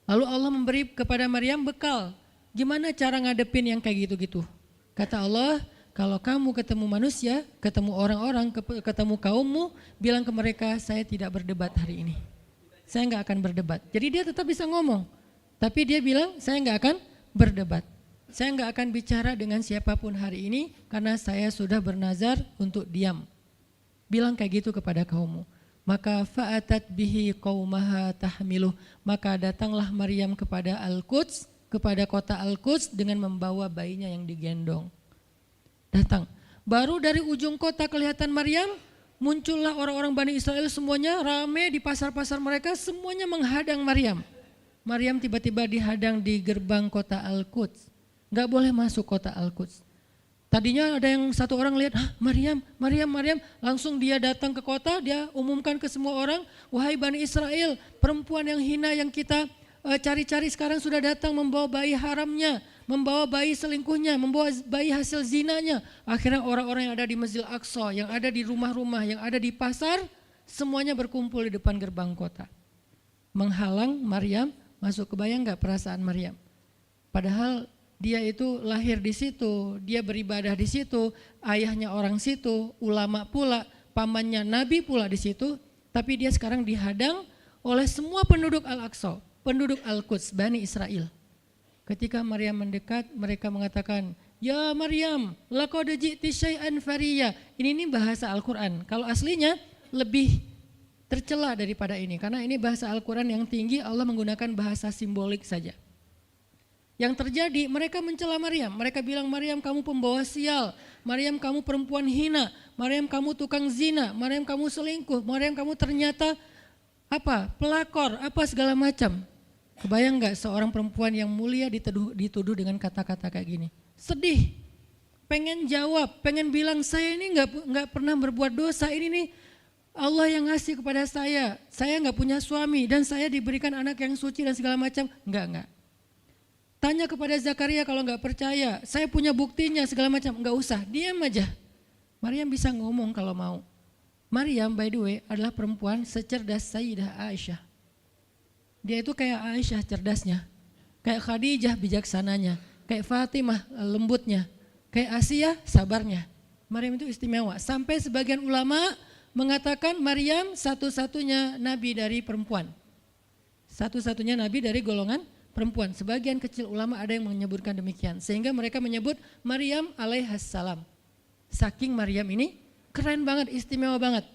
Lalu Allah memberi kepada Maryam bekal, gimana cara ngadepin yang kayak gitu-gitu. Kata Allah, kalau kamu ketemu manusia, ketemu orang-orang, ketemu kaummu, bilang ke mereka, saya tidak berdebat hari ini. Saya enggak akan berdebat. Jadi dia tetap bisa ngomong, tapi dia bilang, saya enggak akan berdebat. Saya enggak akan bicara dengan siapapun hari ini, karena saya sudah bernazar untuk diam. Bilang kayak gitu kepada kaummu. Maka fa'atat bihi qaumaha tahmiluh. Maka datanglah Maryam kepada Al-Quds, kepada kota Al-Quds dengan membawa bayinya yang digendong. Datang. Baru dari ujung kota kelihatan Maryam, muncullah orang-orang Bani Israel semuanya rame di pasar-pasar mereka, semuanya menghadang Maryam. Maryam tiba-tiba dihadang di gerbang kota Al-Quds. Gak boleh masuk kota Al-Quds. Tadinya ada yang satu orang lihat, Maryam, langsung dia datang ke kota, dia umumkan ke semua orang, wahai Bani Israel, perempuan yang hina yang kita cari-cari sekarang sudah datang membawa bayi haramnya, membawa bayi selingkuhnya, membawa bayi hasil zinanya. Akhirnya orang-orang yang ada di Masjidil Aqsa, yang ada di rumah-rumah, yang ada di pasar, semuanya berkumpul di depan gerbang kota. Menghalang Maryam masuk. Kebayang gak perasaan Maryam? Padahal dia itu lahir di situ, dia beribadah di situ, ayahnya orang situ, ulama pula, pamannya nabi pula di situ, tapi dia sekarang dihadang oleh semua penduduk Al-Aqsa, penduduk Al-Quds, Bani Israel. Ketika Maryam mendekat, mereka mengatakan, ya Maryam, laqad ji'ti syai'an fariya. Ini bahasa Al-Quran. Kalau aslinya lebih tercela daripada ini, karena ini bahasa Al-Quran yang tinggi, Allah menggunakan bahasa simbolik saja. Yang terjadi, mereka mencela Maryam. Mereka bilang, Maryam kamu pembawa sial, Maryam kamu perempuan hina, Maryam kamu tukang zina, Maryam kamu selingkuh, Maryam kamu ternyata pelakor, segala macam. Kebayang gak seorang perempuan yang mulia dituduh dengan kata-kata kayak gini? Sedih. pengen jawab, pengen bilang saya ini nggak pernah berbuat dosa, ini nih Allah yang ngasih kepada saya nggak punya suami dan saya diberikan anak yang suci dan segala macam, enggak. Tanya kepada Zakaria kalau nggak percaya, saya punya buktinya segala macam, nggak usah, diam aja. Maryam bisa ngomong kalau mau. Maryam by the way adalah perempuan secerdas Sayyidah Aisyah. Dia itu kayak Aisyah cerdasnya, kayak Khadijah bijaksananya, kayak Fatimah lembutnya, kayak Asiyah sabarnya. Maryam itu istimewa. Sampai sebagian ulama mengatakan Maryam satu-satunya nabi dari perempuan. Satu-satunya nabi dari golongan perempuan. Sebagian kecil ulama ada yang menyebutkan demikian. Sehingga mereka menyebut Maryam alaihassalam. Saking Maryam ini keren banget, istimewa banget.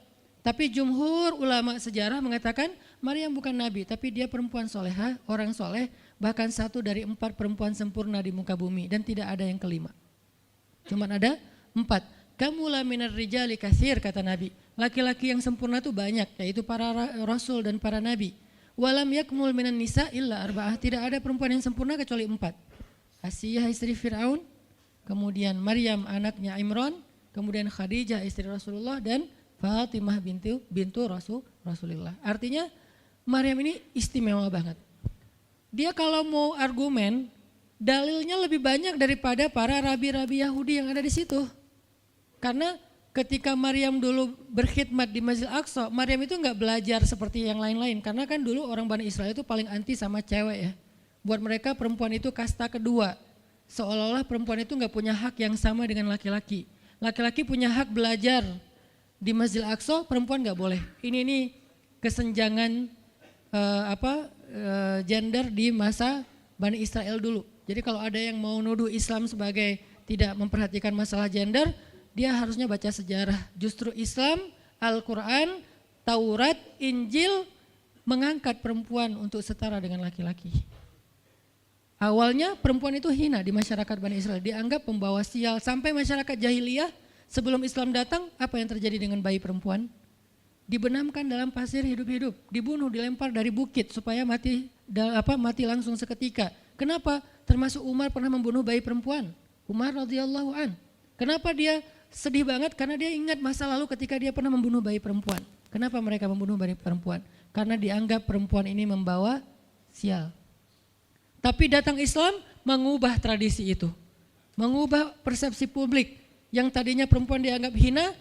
Tapi jumhur ulama sejarah mengatakan Maryam bukan nabi, tapi dia perempuan solehah, orang soleh, bahkan satu dari 4 perempuan sempurna di muka bumi dan tidak ada yang kelima. Cuman ada 4. Kamula minar rijali katsir, kata Nabi. Laki-laki yang sempurna itu banyak, yaitu para rasul dan para nabi. Walam yakmul minan nisa illa arba'ah, tidak ada perempuan yang sempurna kecuali 4. Asiyah istri Fir'aun, kemudian Maryam anaknya Imran, kemudian Khadijah istri Rasulullah dan Fatimah bintu Rasulullah. Artinya Maryam ini istimewa banget. Dia kalau mau argumen, dalilnya lebih banyak daripada para rabi-rabi Yahudi yang ada di situ. Karena ketika Maryam dulu berkhidmat di Masjid Aqsa, Maryam itu nggak belajar seperti yang lain-lain. Karena kan dulu orang Bani Israel itu paling anti sama cewek ya. Buat mereka perempuan itu kasta kedua. Seolah-olah perempuan itu nggak punya hak yang sama dengan laki-laki. Laki-laki punya hak belajar di Masjid Aqsa, perempuan nggak boleh. Ini kesenjangan gender di masa Bani Israel dulu. Jadi kalau ada yang mau nuduh Islam sebagai tidak memperhatikan masalah gender, dia harusnya baca sejarah. Justru Islam, Al-Quran, Taurat, Injil mengangkat perempuan untuk setara dengan laki-laki. Awalnya perempuan itu hina di masyarakat Bani Israel, dianggap pembawa sial. Sampai masyarakat jahiliyah sebelum Islam datang, apa yang terjadi dengan bayi perempuan? Dibenamkan dalam pasir hidup-hidup, dibunuh, dilempar dari bukit supaya mati langsung seketika. Kenapa? Termasuk Umar pernah membunuh bayi perempuan. Umar radhiyallahu an. Kenapa dia sedih banget? Karena dia ingat masa lalu ketika dia pernah membunuh bayi perempuan. Kenapa mereka membunuh bayi perempuan? Karena dianggap perempuan ini membawa sial. Tapi datang Islam mengubah tradisi itu. Mengubah persepsi publik. Yang tadinya perempuan dianggap hina,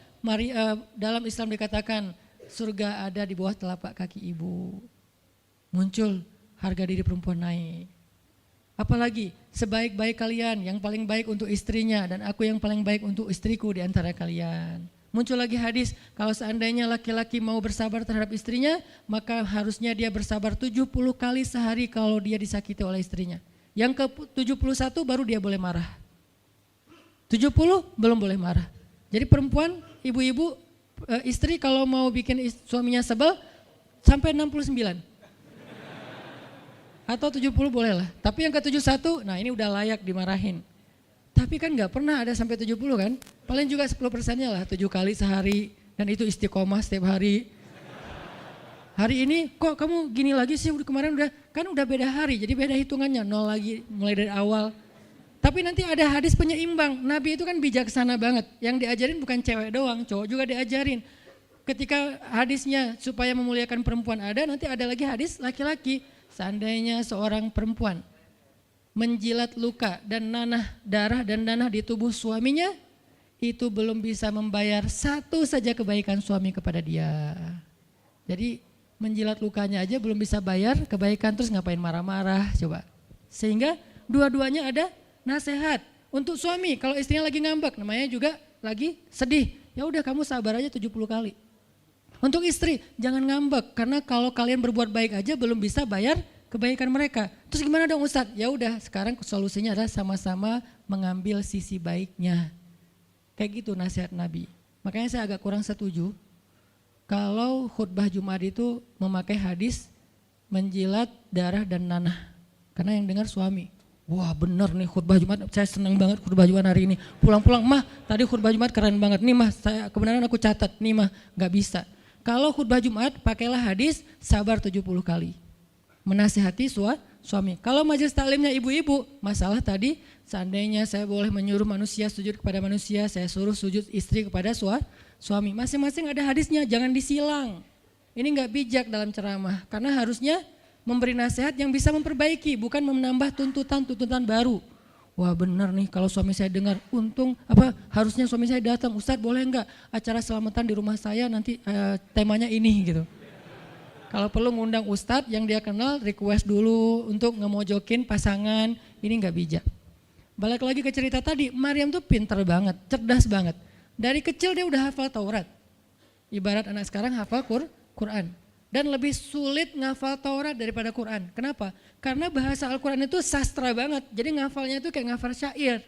dalam Islam dikatakan surga ada di bawah telapak kaki ibu. Muncul harga diri perempuan naik. Apalagi sebaik-baik kalian yang paling baik untuk istrinya dan aku yang paling baik untuk istriku di antara kalian. Muncul lagi hadis, kalau seandainya laki-laki mau bersabar terhadap istrinya, maka harusnya dia bersabar 70 kali sehari kalau dia disakiti oleh istrinya. Yang ke-71 baru dia boleh marah. 70 belum boleh marah. Jadi perempuan, ibu-ibu, istri kalau mau bikin suaminya sebel, sampai 69. Atau 70 boleh lah. Tapi yang ke-71, nah ini udah layak dimarahin. Tapi kan gak pernah ada sampai 70 kan. Paling juga 10%-nya lah, 7 kali sehari. Dan itu istiqomah setiap hari. Hari ini kok kamu gini lagi sih, kemarin udah beda hari. Jadi beda hitungannya, 0 lagi mulai dari awal. Tapi nanti ada hadis penyeimbang. Nabi itu kan bijaksana banget. Yang diajarin bukan cewek doang, cowok juga diajarin. Ketika hadisnya supaya memuliakan perempuan ada, nanti ada lagi hadis laki-laki. Seandainya seorang perempuan menjilat luka dan darah dan nanah di tubuh suaminya, itu belum bisa membayar satu saja kebaikan suami kepada dia. Jadi menjilat lukanya aja belum bisa bayar kebaikan, terus ngapain marah-marah coba. Sehingga dua-duanya ada nasihat untuk suami. Kalau istrinya lagi ngambek, namanya juga lagi sedih, ya udah kamu sabar aja 70 kali. Untuk istri jangan ngambek, karena kalau kalian berbuat baik aja belum bisa bayar kebaikan mereka. Terus gimana dong Ustadz? Ya udah, sekarang solusinya adalah sama-sama mengambil sisi baiknya. Kayak gitu nasihat Nabi. Makanya saya agak kurang setuju kalau khutbah Jumat itu memakai hadis menjilat darah dan nanah. Karena yang dengar suami. Wah bener nih khutbah Jumat, saya senang banget khutbah Jumat hari ini. Pulang-pulang, mah tadi khutbah Jumat keren banget. Nih mah, kebenaran aku catat, nih mah gak bisa. Kalau khutbah Jumat pakailah hadis sabar 70 kali. Menasihati suami. Kalau majelis taklimnya ibu-ibu, masalah tadi seandainya saya boleh menyuruh manusia sujud kepada manusia, saya suruh sujud istri kepada suami. Masing-masing ada hadisnya, jangan disilang. Ini enggak bijak dalam ceramah, karena harusnya memberi nasihat yang bisa memperbaiki, bukan menambah tuntutan baru. Wah benar nih kalau suami saya dengar, harusnya suami saya datang, Ustadz boleh enggak acara selamatan di rumah saya nanti temanya ini gitu. Kalau perlu ngundang Ustadz yang dia kenal, request dulu untuk ngemojokin pasangan, ini enggak bijak. Balik lagi ke cerita tadi, Maryam tuh pinter banget, cerdas banget. Dari kecil dia udah hafal Taurat. Ibarat anak sekarang hafal Quran. Dan lebih sulit ngafal Taurat daripada Quran. Kenapa? Karena bahasa Al-Quran itu sastra banget. Jadi ngafalnya itu kayak ngafal syair.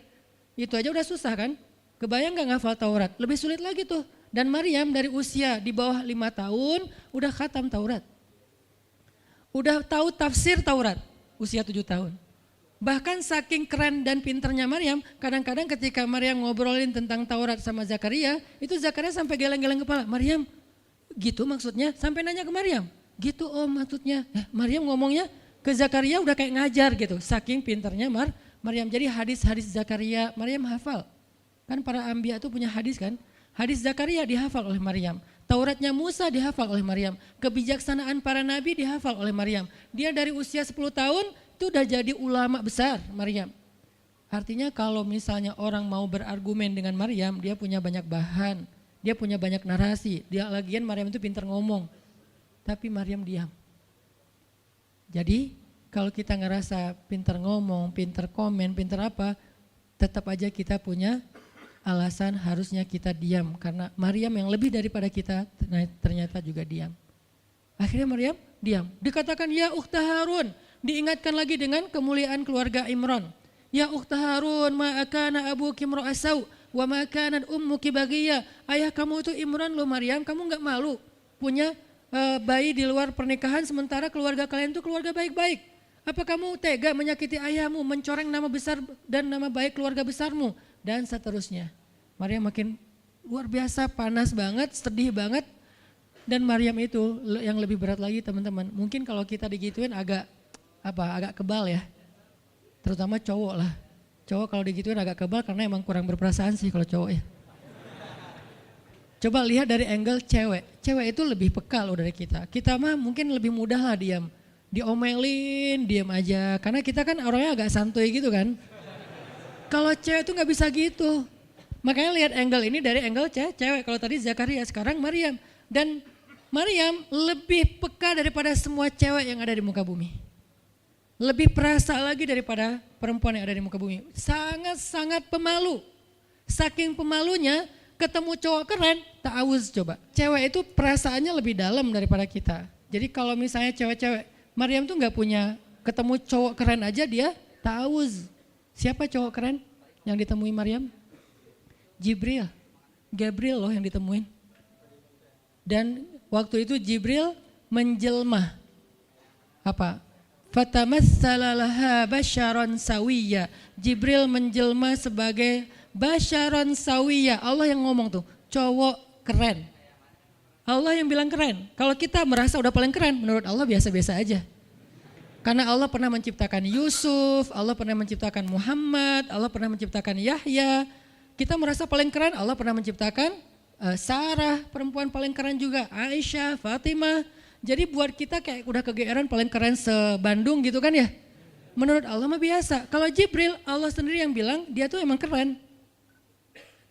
Itu aja udah susah kan? Kebayang gak ngafal Taurat? Lebih sulit lagi tuh. Dan Maryam dari usia di bawah 5 tahun udah khatam Taurat. Udah tahu tafsir Taurat usia 7 tahun. Bahkan saking keren dan pinternya Maryam, kadang-kadang ketika Maryam ngobrolin tentang Taurat sama Zakaria, itu Zakaria sampai geleng-geleng kepala. Maryam, gitu maksudnya, sampai nanya ke Maryam, gitu om maksudnya. Maryam ngomongnya ke Zakaria udah kayak ngajar gitu, saking pinternya Maryam. Jadi hadis-hadis Zakaria Maryam hafal. Kan para anbiya tuh punya hadis kan, hadis Zakaria dihafal oleh Maryam. Tauratnya Musa dihafal oleh Maryam. Kebijaksanaan para nabi dihafal oleh Maryam. Dia dari usia 10 tahun itu udah jadi ulama besar Maryam. Artinya kalau misalnya orang mau berargumen dengan Maryam, dia punya banyak bahan. Dia punya banyak narasi, dia lagian Maryam itu pintar ngomong, tapi Maryam diam. Jadi kalau kita ngerasa pintar ngomong, pintar komen, pintar apa, tetap aja kita punya alasan harusnya kita diam. Karena Maryam yang lebih daripada kita ternyata juga diam. Akhirnya Maryam diam. Dikatakan ya ukhta Harun, diingatkan lagi dengan kemuliaan keluarga Imran. Ya ukhta Harun ma'akana abuki imra'asau. Wa ma kanat ummuki baghiya. Ayah kamu itu Imran loh Maryam, kamu enggak malu punya bayi di luar pernikahan sementara keluarga kalian itu keluarga baik-baik. Apa kamu tega menyakiti ayahmu, mencoreng nama besar dan nama baik keluarga besarmu dan seterusnya. Maryam makin luar biasa, panas banget, sedih banget. Dan Maryam itu yang lebih berat lagi teman-teman. Mungkin kalau kita digituin agak kebal ya. Terutama cowok lah. Cowok kalau digituin agak kebal karena emang kurang berperasaan sih kalau cowok ya. Coba lihat dari angle cewek. Cewek itu lebih peka loh dari kita. Kita mah mungkin lebih mudah lah diam. Diomelin, diam aja. Karena kita kan orangnya agak santuy gitu kan. Kalau cewek itu gak bisa gitu. Makanya lihat angle ini dari angle cewek. Kalau tadi Zakaria, sekarang Maryam. Dan Maryam lebih peka daripada semua cewek yang ada di muka bumi. Lebih perasa lagi daripada perempuan yang ada di muka bumi. Sangat-sangat pemalu. Saking pemalunya ketemu cowok keren, ta'awuz coba. Cewek itu perasaannya lebih dalam daripada kita. Jadi kalau misalnya cewek-cewek, Maryam tuh gak punya, ketemu cowok keren aja dia ta'awuz. Siapa cowok keren yang ditemui Maryam? Jibril. Gabriel loh yang ditemuin. Dan waktu itu Jibril menjelma. Apa? Fatamassala laha basyaron sawiyya. Jibril menjelma sebagai basyaron sawiyya. Allah yang ngomong tuh, cowok keren. Allah yang bilang keren. Kalau kita merasa udah paling keren, menurut Allah biasa-biasa aja. Karena Allah pernah menciptakan Yusuf, Allah pernah menciptakan Muhammad, Allah pernah menciptakan Yahya. Kita merasa paling keren, Allah pernah menciptakan Sarah, perempuan paling keren juga, Aisyah, Fatimah. Jadi buat kita kayak udah kegeeran paling keren se-Bandung gitu kan ya. Menurut Allah mah biasa. Kalau Jibril, Allah sendiri yang bilang dia tuh emang keren.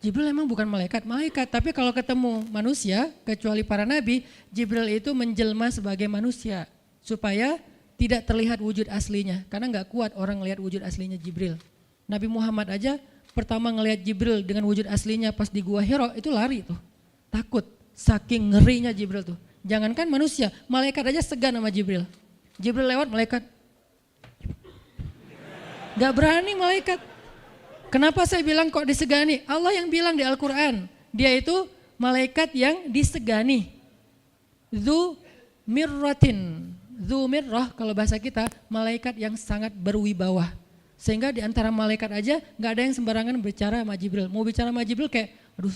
Jibril emang bukan malaikat, tapi kalau ketemu manusia, kecuali para nabi, Jibril itu menjelma sebagai manusia. Supaya tidak terlihat wujud aslinya. Karena gak kuat orang ngelihat wujud aslinya Jibril. Nabi Muhammad aja pertama ngelihat Jibril dengan wujud aslinya pas di Gua Hiro itu lari tuh. Takut, saking ngerinya Jibril tuh. Jangankan manusia, malaikat aja segan sama Jibril. Jibril lewat malaikat. Gak berani malaikat. Kenapa saya bilang kok disegani? Allah yang bilang di Al-Quran. Dia itu malaikat yang disegani. Dzu mirratin. Dzu mirrah kalau bahasa kita malaikat yang sangat berwibawa. Sehingga di antara malaikat aja gak ada yang sembarangan bicara sama Jibril. Mau bicara sama Jibril kayak aduh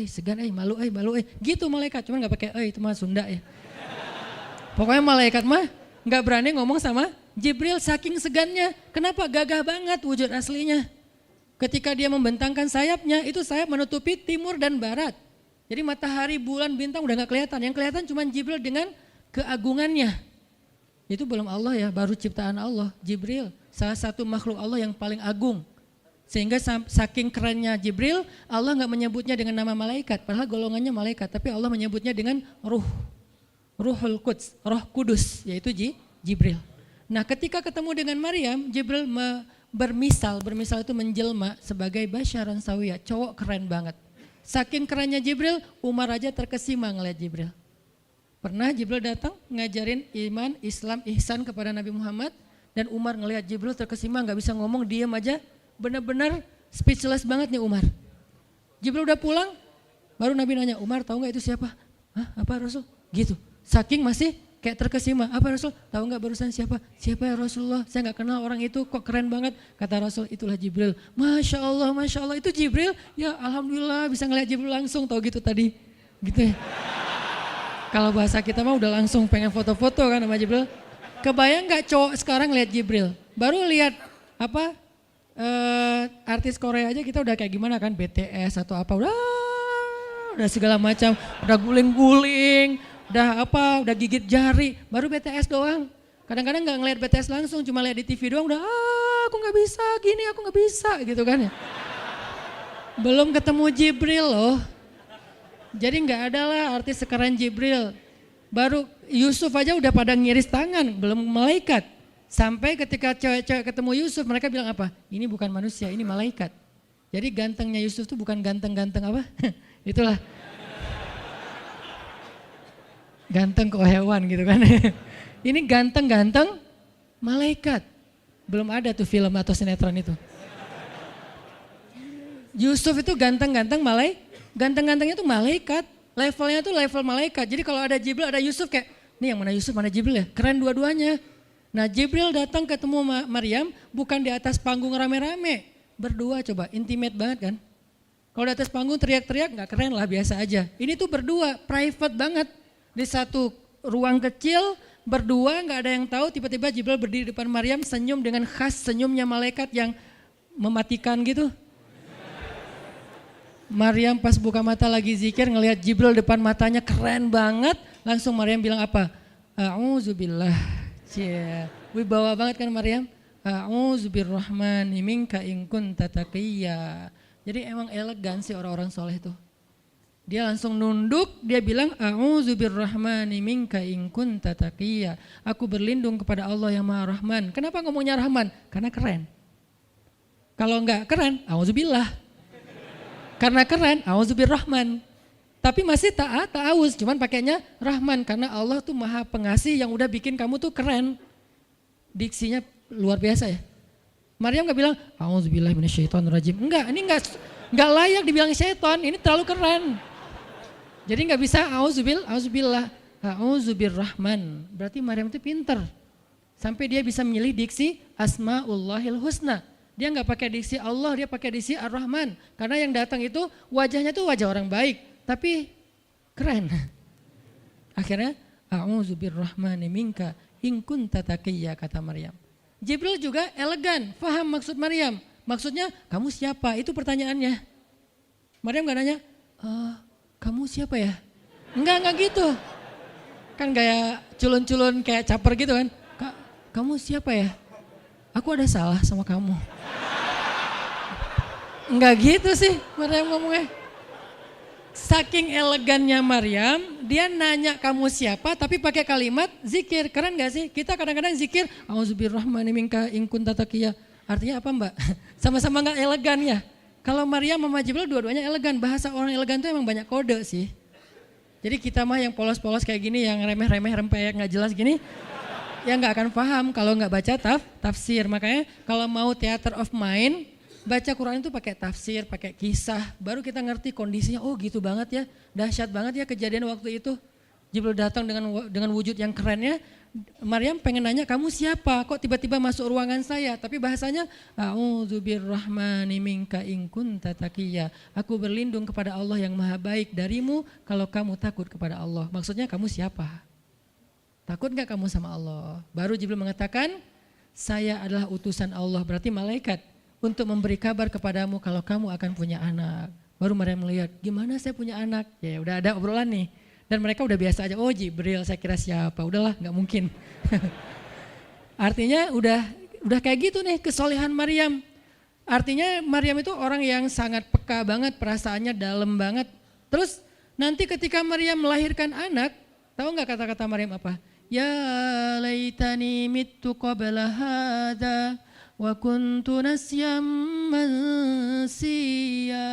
segan, malu, gitu malaikat, cuman gak pakai itu mah Sunda ya. Pokoknya malaikat mah gak berani ngomong sama Jibril saking segannya, kenapa gagah banget wujud aslinya. Ketika dia membentangkan sayapnya, itu sayap menutupi timur dan barat. Jadi matahari, bulan, bintang udah gak kelihatan. Yang kelihatan cuma Jibril dengan keagungannya. Itu belum Allah ya, baru ciptaan Allah. Jibril, salah satu makhluk Allah yang paling agung. Sehingga saking kerennya Jibril, Allah gak menyebutnya dengan nama malaikat. Padahal golongannya malaikat, tapi Allah menyebutnya dengan ruh. Ruhul Quds, roh kudus, yaitu Jibril. Nah ketika ketemu dengan Maryam, Jibril bermisal itu menjelma sebagai basyaran sawiyah, cowok keren banget. Saking kerennya Jibril, Umar aja terkesima ngeliat Jibril. Pernah Jibril datang ngajarin iman, Islam, ihsan kepada Nabi Muhammad, dan Umar ngeliat Jibril terkesima, gak bisa ngomong, diem aja, benar-benar speechless banget nih Umar. Jibril udah pulang, baru Nabi nanya, Umar tahu gak itu siapa? Hah, apa Rasul? Gitu, saking masih kayak terkesima, apa Rasul? Tahu nggak barusan siapa? Siapa ya Rasulullah? Saya nggak kenal orang itu, kok keren banget. Kata Rasul, itulah Jibril. Masya Allah, itu Jibril. Ya Alhamdulillah bisa ngeliat Jibril langsung, tahu gitu tadi. Gitu ya. Kalau bahasa kita mah udah langsung pengen foto-foto kan sama Jibril. Kebayang nggak cowok sekarang lihat Jibril? Baru lihat apa artis Korea aja kita udah kayak gimana kan, BTS atau apa, udah segala macam, udah guling-guling. Udah gigit jari, baru BTS doang. Kadang-kadang gak ngeliat BTS langsung, cuma lihat di TV doang udah aku gak bisa gini, aku gak bisa gitu kan ya. Belum ketemu Jibril loh. Jadi gak ada lah artis sekeren Jibril. Baru Yusuf aja udah pada ngiris tangan, belum malaikat. Sampai ketika cewek-cewek ketemu Yusuf, mereka bilang apa? Ini bukan manusia, ini malaikat. Jadi gantengnya Yusuf tuh bukan ganteng-ganteng apa? Itulah. Ganteng kok hewan gitu kan. Ini ganteng-ganteng malaikat. Belum ada tuh film atau sinetron itu. Yusuf itu ganteng-ganteng ganteng-gantengnya tuh malaikat. Levelnya tuh level malaikat. Jadi kalau ada Jibril, ada Yusuf kayak, nih yang mana Yusuf, mana Jibril ya? Keren dua-duanya. Nah Jibril datang ketemu Maryam bukan di atas panggung rame-rame. Berdua coba, intimate banget kan. Kalau di atas panggung teriak-teriak gak keren lah, biasa aja. Ini tuh berdua, private banget. Di satu ruang kecil, berdua gak ada yang tahu, tiba-tiba Jibril berdiri di depan Maryam, senyum dengan khas senyumnya malaikat yang mematikan gitu. Maryam pas buka mata lagi zikir, ngelihat Jibril depan matanya keren banget, langsung Maryam bilang apa? A'udzubillah. Wibawa banget kan Maryam? A'udzubirrahmani minka in kunta taqiyya. Jadi emang elegan sih orang-orang soleh tuh. Dia langsung nunduk, dia bilang a'udzubirrahmani minka in kunta taqiyya. Aku berlindung kepada Allah yang Maha Rahman. Kenapa ngomongnya Rahman? Karena keren. Kalau enggak keren, a'udzubillah. Karena keren, a'udzubirrahman. Tapi masih ta'awuz, cuman pakainya Rahman karena Allah tuh Maha Pengasih yang udah bikin kamu tuh keren. Diksinya luar biasa ya. Maryam enggak bilang a'udzubillahi minasyaitonirrajim. Enggak, ini enggak layak dibilang syaitan, ini terlalu keren. Jadi nggak bisa auzubillah, auzubirrahman. Berarti Maryam itu pinter. Sampai dia bisa milih diksi Asmaullahil Husna. Dia nggak pakai diksi Allah, dia pakai diksi Ar-Rahman. Karena yang datang itu wajahnya tuh wajah orang baik, tapi keren. Akhirnya auzubirrahmani minka in kunta taqiyya, kata Maryam. Jibril juga elegan, paham maksud Maryam. Maksudnya kamu siapa? Itu pertanyaannya. Maryam nggak nanya, kamu siapa ya? Enggak gitu. Kan gaya culun-culun kayak caper gitu kan. Kamu siapa ya? Aku ada salah sama kamu. Enggak gitu sih Maryam ngomongnya. Saking elegannya Maryam, dia nanya kamu siapa tapi pakai kalimat zikir. Keren gak sih? Kita kadang-kadang zikir, A'udzubirrahmani minka in kunta taqiyya. Artinya apa Mbak? Sama-sama gak elegan ya? Kalau Maryam sama Jibril dua-duanya elegan. Bahasa orang elegan itu emang banyak kode sih. Jadi kita mah yang polos-polos kayak gini, yang remeh-remeh rempeyek gak jelas gini, ya gak akan paham kalau gak baca tafsir. Makanya kalau mau theater of mind, baca Quran itu pakai tafsir, pakai kisah. Baru kita ngerti kondisinya, oh gitu banget ya, dahsyat banget ya kejadian waktu itu. Jibril datang dengan wujud yang kerennya. Maryam pengen nanya kamu siapa, kok tiba-tiba masuk ruangan saya, tapi bahasanya a'udzubirrahmani minka in kunta taqiyya. Aku berlindung kepada Allah yang Maha Baik darimu kalau kamu takut kepada Allah. Maksudnya kamu siapa? Takut gak kamu sama Allah? Baru Jibril mengatakan saya adalah utusan Allah, berarti malaikat, untuk memberi kabar kepadamu kalau kamu akan punya anak. Baru Maryam melihat, gimana saya punya anak? Ya udah ada obrolan nih. Dan mereka udah biasa aja, oh Jibril, saya kira siapa? Udahlah, nggak mungkin. Artinya udah kayak gitu nih kesolehan Maryam. Artinya Maryam itu orang yang sangat peka banget, perasaannya dalam banget. Terus nanti ketika Maryam melahirkan anak, tahu nggak kata-kata Maryam apa? Ya laitani mittu qabla hadha wa kuntu nasyam mansiya.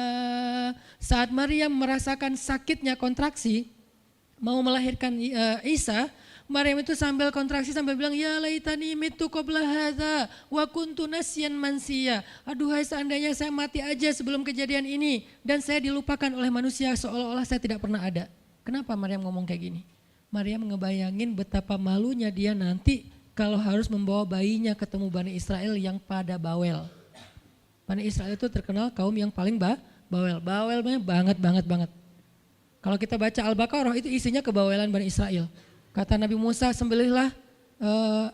Saat Maryam merasakan sakitnya kontraksi, mau melahirkan Isa, Maryam itu sambil kontraksi sambil bilang, ya laitani mittu qabla hadza wa kuntu nasyan mansiya. Aduhai seandainya saya mati aja sebelum kejadian ini dan saya dilupakan oleh manusia seolah-olah saya tidak pernah ada. Kenapa Maryam ngomong kayak gini? Maryam ngebayangin betapa malunya dia nanti kalau harus membawa bayinya ketemu Bani Israel yang pada bawel. Bani Israel itu terkenal kaum yang paling bawel. Bawelnya banget. Kalau kita baca Al-Baqarah itu isinya kebawelan Bani Israel. Kata Nabi Musa, sembelihlah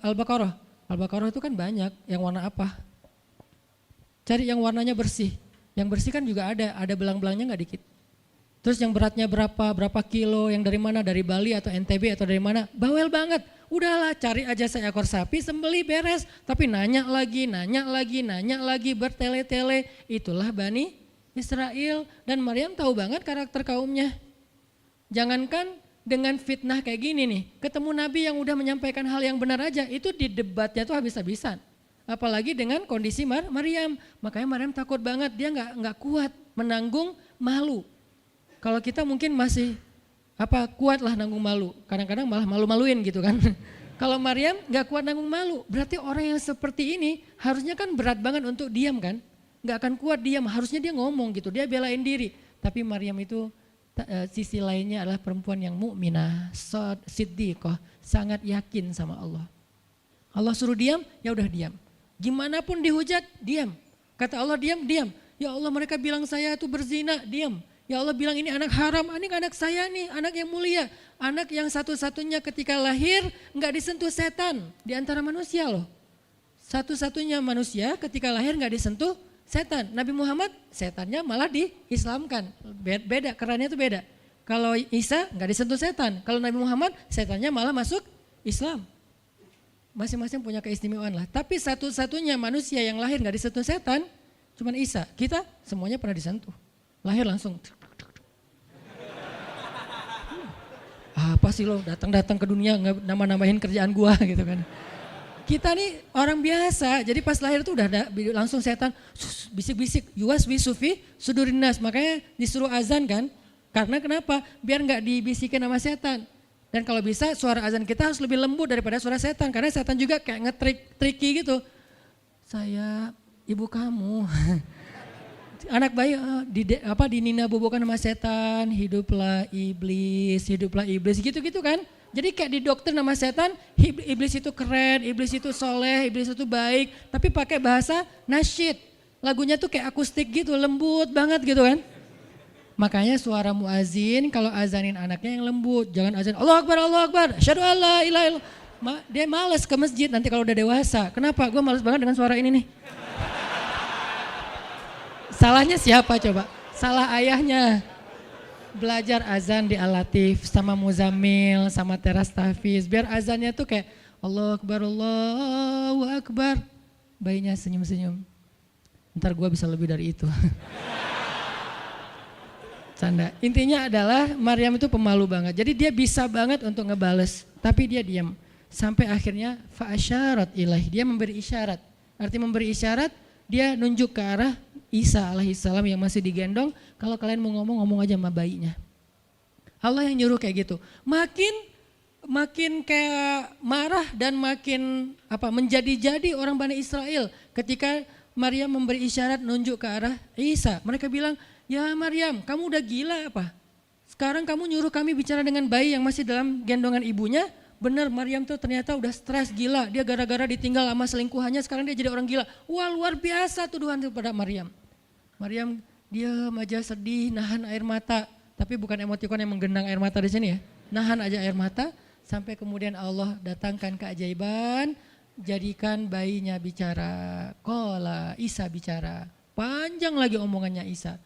Al-Baqarah. Al-Baqarah itu kan banyak, yang warna apa? Cari yang warnanya bersih. Yang bersih kan juga ada belang-belangnya nggak dikit. Terus yang beratnya berapa kilo, yang dari mana, dari Bali atau NTB atau dari mana, bawel banget. Udahlah cari aja seekor sapi, sembelih beres. Tapi nanya lagi, bertele-tele. Itulah Bani Israel. Dan Maryam tahu banget karakter kaumnya. Jangankan dengan fitnah kayak gini nih, ketemu Nabi yang udah menyampaikan hal yang benar aja, itu di debatnya tuh habis-habisan. Apalagi dengan kondisi Maryam. Makanya Maryam takut banget, dia nggak kuat menanggung malu. Kalau kita mungkin masih kuat lah nanggung malu, kadang-kadang malah malu-maluin gitu kan. Kalau Maryam nggak kuat nanggung malu, berarti orang yang seperti ini harusnya kan berat banget untuk diam kan, nggak akan kuat diam, harusnya dia ngomong gitu, dia belain diri. Tapi Maryam itu sisi lainnya adalah perempuan yang mukminah, siddiqah, sangat yakin sama Allah. Allah suruh diam, ya udah diam. Gimana pun dihujat, diam. Kata Allah diam. Ya Allah mereka bilang saya itu berzina, diam. Ya Allah bilang ini anak haram, ini anak saya nih, anak yang mulia. Anak yang satu-satunya ketika lahir nggak disentuh setan di antara manusia loh. Satu-satunya manusia ketika lahir nggak disentuh setan. Nabi Muhammad setannya malah diislamkan. Beda, kerannya itu beda. Kalau Isa nggak disentuh setan. Kalau Nabi Muhammad setannya malah masuk Islam. Masing-masing punya keistimewaan lah. Tapi satu-satunya manusia yang lahir nggak disentuh setan cuman Isa. Kita semuanya pernah disentuh. Lahir langsung. Apa sih lo datang-datang ke dunia nambah-nambahin kerjaan gua gitu kan. Kita nih orang biasa, jadi pas lahir tuh udah ada langsung setan bisik-bisik, yuwas bisufi sudurinas, makanya disuruh azan kan. Karena kenapa? Biar nggak dibisikin sama setan. Dan kalau bisa suara azan kita harus lebih lembut daripada suara setan, karena setan juga kayak nge-tricky gitu. Saya ibu kamu. Anak bayi dinina bobokan sama setan, hiduplah iblis gitu-gitu kan. Jadi kayak di dokter nama setan, iblis itu keren, iblis itu soleh, iblis itu baik, tapi pakai bahasa nasyid. Lagunya tuh kayak akustik gitu, lembut banget gitu kan. Makanya suara muazin kalau azanin anaknya yang lembut, jangan azan Allahu Akbar, asyhadu alla ilaha illallah. Dia malas ke masjid nanti kalau udah dewasa. Kenapa? Gue malas banget dengan suara ini nih. Salahnya siapa coba? Salah ayahnya. Belajar azan di Al-Latif sama Muzammil sama Teras Tahfiz. Biar azannya tuh kayak Allahu Akbar. Bayinya senyum-senyum. Ntar gue bisa lebih dari itu. Canda. Intinya adalah Maryam itu pemalu banget. Jadi dia bisa banget untuk ngebales. Tapi dia diam. Sampai akhirnya fa'asyarat ilaih. Dia memberi isyarat. Arti memberi isyarat, dia nunjuk ke arah Isa alaihissalam yang masih digendong, kalau kalian mau ngomong aja sama bayinya. Allah yang nyuruh kayak gitu. Makin kayak marah dan makin menjadi-jadi orang Bani Israel ketika Maryam memberi isyarat nunjuk ke arah Isa. Mereka bilang, ya Maryam kamu udah gila apa? Sekarang kamu nyuruh kami bicara dengan bayi yang masih dalam gendongan ibunya. Benar, Maryam tuh ternyata udah stres gila. Dia gara-gara ditinggal sama selingkuhannya, sekarang dia jadi orang gila. Wah luar biasa tuduhan kepada Maryam. Maryam diam aja sedih, nahan air mata. Tapi bukan emotikon yang menggenang air mata di sini ya. Nahan aja air mata sampai kemudian Allah datangkan keajaiban. jadikan bayinya bicara. Qala, Isa bicara. Panjang lagi omongannya Isa.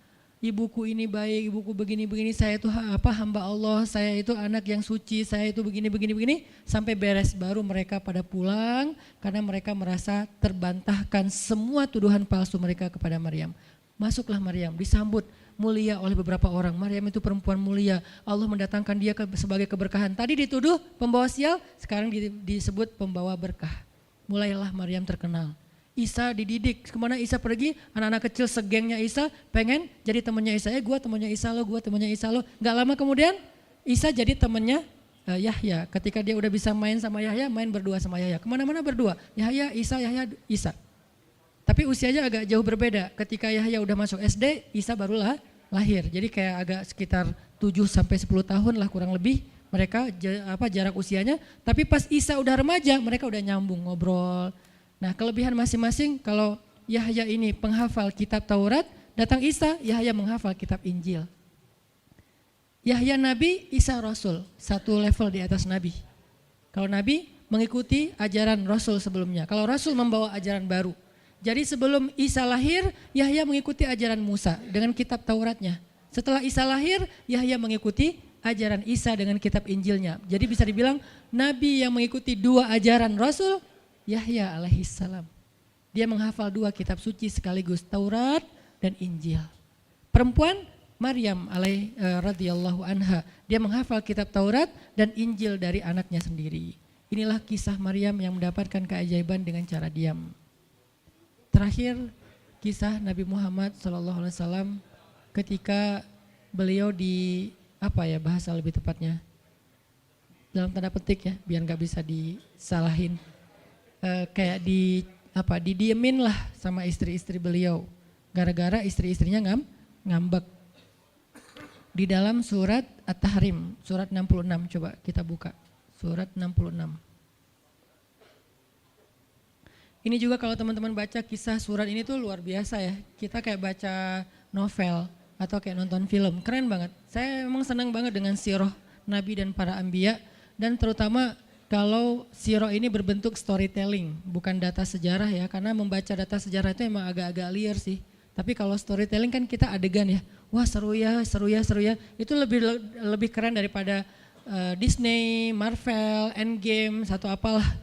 Ibuku ini baik, ibuku begini-begini, saya itu hamba Allah, saya itu anak yang suci, saya itu begini-begini, sampai beres. Baru mereka pada pulang karena mereka merasa terbantahkan semua tuduhan palsu mereka kepada Maryam. Masuklah Maryam, disambut mulia oleh beberapa orang. Maryam itu perempuan mulia, Allah mendatangkan dia sebagai keberkahan. Tadi dituduh pembawa sial, sekarang disebut pembawa berkah. Mulailah Maryam terkenal. Isa dididik, kemana Isa pergi, anak-anak kecil segengnya Isa pengen jadi temannya Isa. Gue temannya Isa lo, gue temannya Isa lo. Gak lama kemudian Isa jadi temannya Yahya. Ketika dia udah bisa main sama Yahya, main berdua sama Yahya. Kemana-mana berdua, Yahya, Isa. Tapi usianya agak jauh berbeda. Ketika Yahya udah masuk SD, Isa barulah lahir. Jadi kayak agak sekitar 7-10 tahun lah kurang lebih mereka jarak usianya. Tapi pas Isa udah remaja, mereka udah nyambung ngobrol. Nah, kelebihan masing-masing, kalau Yahya ini penghafal kitab Taurat, datang Isa, Yahya menghafal kitab Injil. Yahya Nabi, Isa Rasul, satu level di atas Nabi. Kalau Nabi mengikuti ajaran Rasul sebelumnya, kalau Rasul membawa ajaran baru. Jadi sebelum Isa lahir, Yahya mengikuti ajaran Musa dengan kitab Tauratnya. Setelah Isa lahir, Yahya mengikuti ajaran Isa dengan kitab Injilnya. Jadi bisa dibilang Nabi yang mengikuti dua ajaran Rasul, Yahya alaihissalam. Dia menghafal dua kitab suci sekaligus, Taurat dan Injil. Perempuan Maryam radhiyallahu anha, dia menghafal kitab Taurat dan Injil dari anaknya sendiri. Inilah kisah Maryam yang mendapatkan keajaiban dengan cara diam. Terakhir kisah Nabi Muhammad SAW ketika beliau bahasa lebih tepatnya dalam tanda petik ya, biar nggak bisa disalahin. Kayak didiemin lah sama istri-istri beliau gara-gara istri-istrinya ngambek. Di dalam surat At-Tahrim, surat 66, coba kita buka surat 66. Ini juga kalau teman-teman baca kisah surat ini tuh luar biasa ya, kita kayak baca novel atau kayak nonton film, keren banget. Saya memang senang banget dengan sirah Nabi dan para anbiya, dan terutama kalau sirah ini berbentuk storytelling, bukan data sejarah ya, karena membaca data sejarah itu emang agak-agak liar sih. Tapi kalau storytelling kan kita adegan ya, wah seru ya, itu lebih keren daripada Disney, Marvel, Endgame, satu apalah.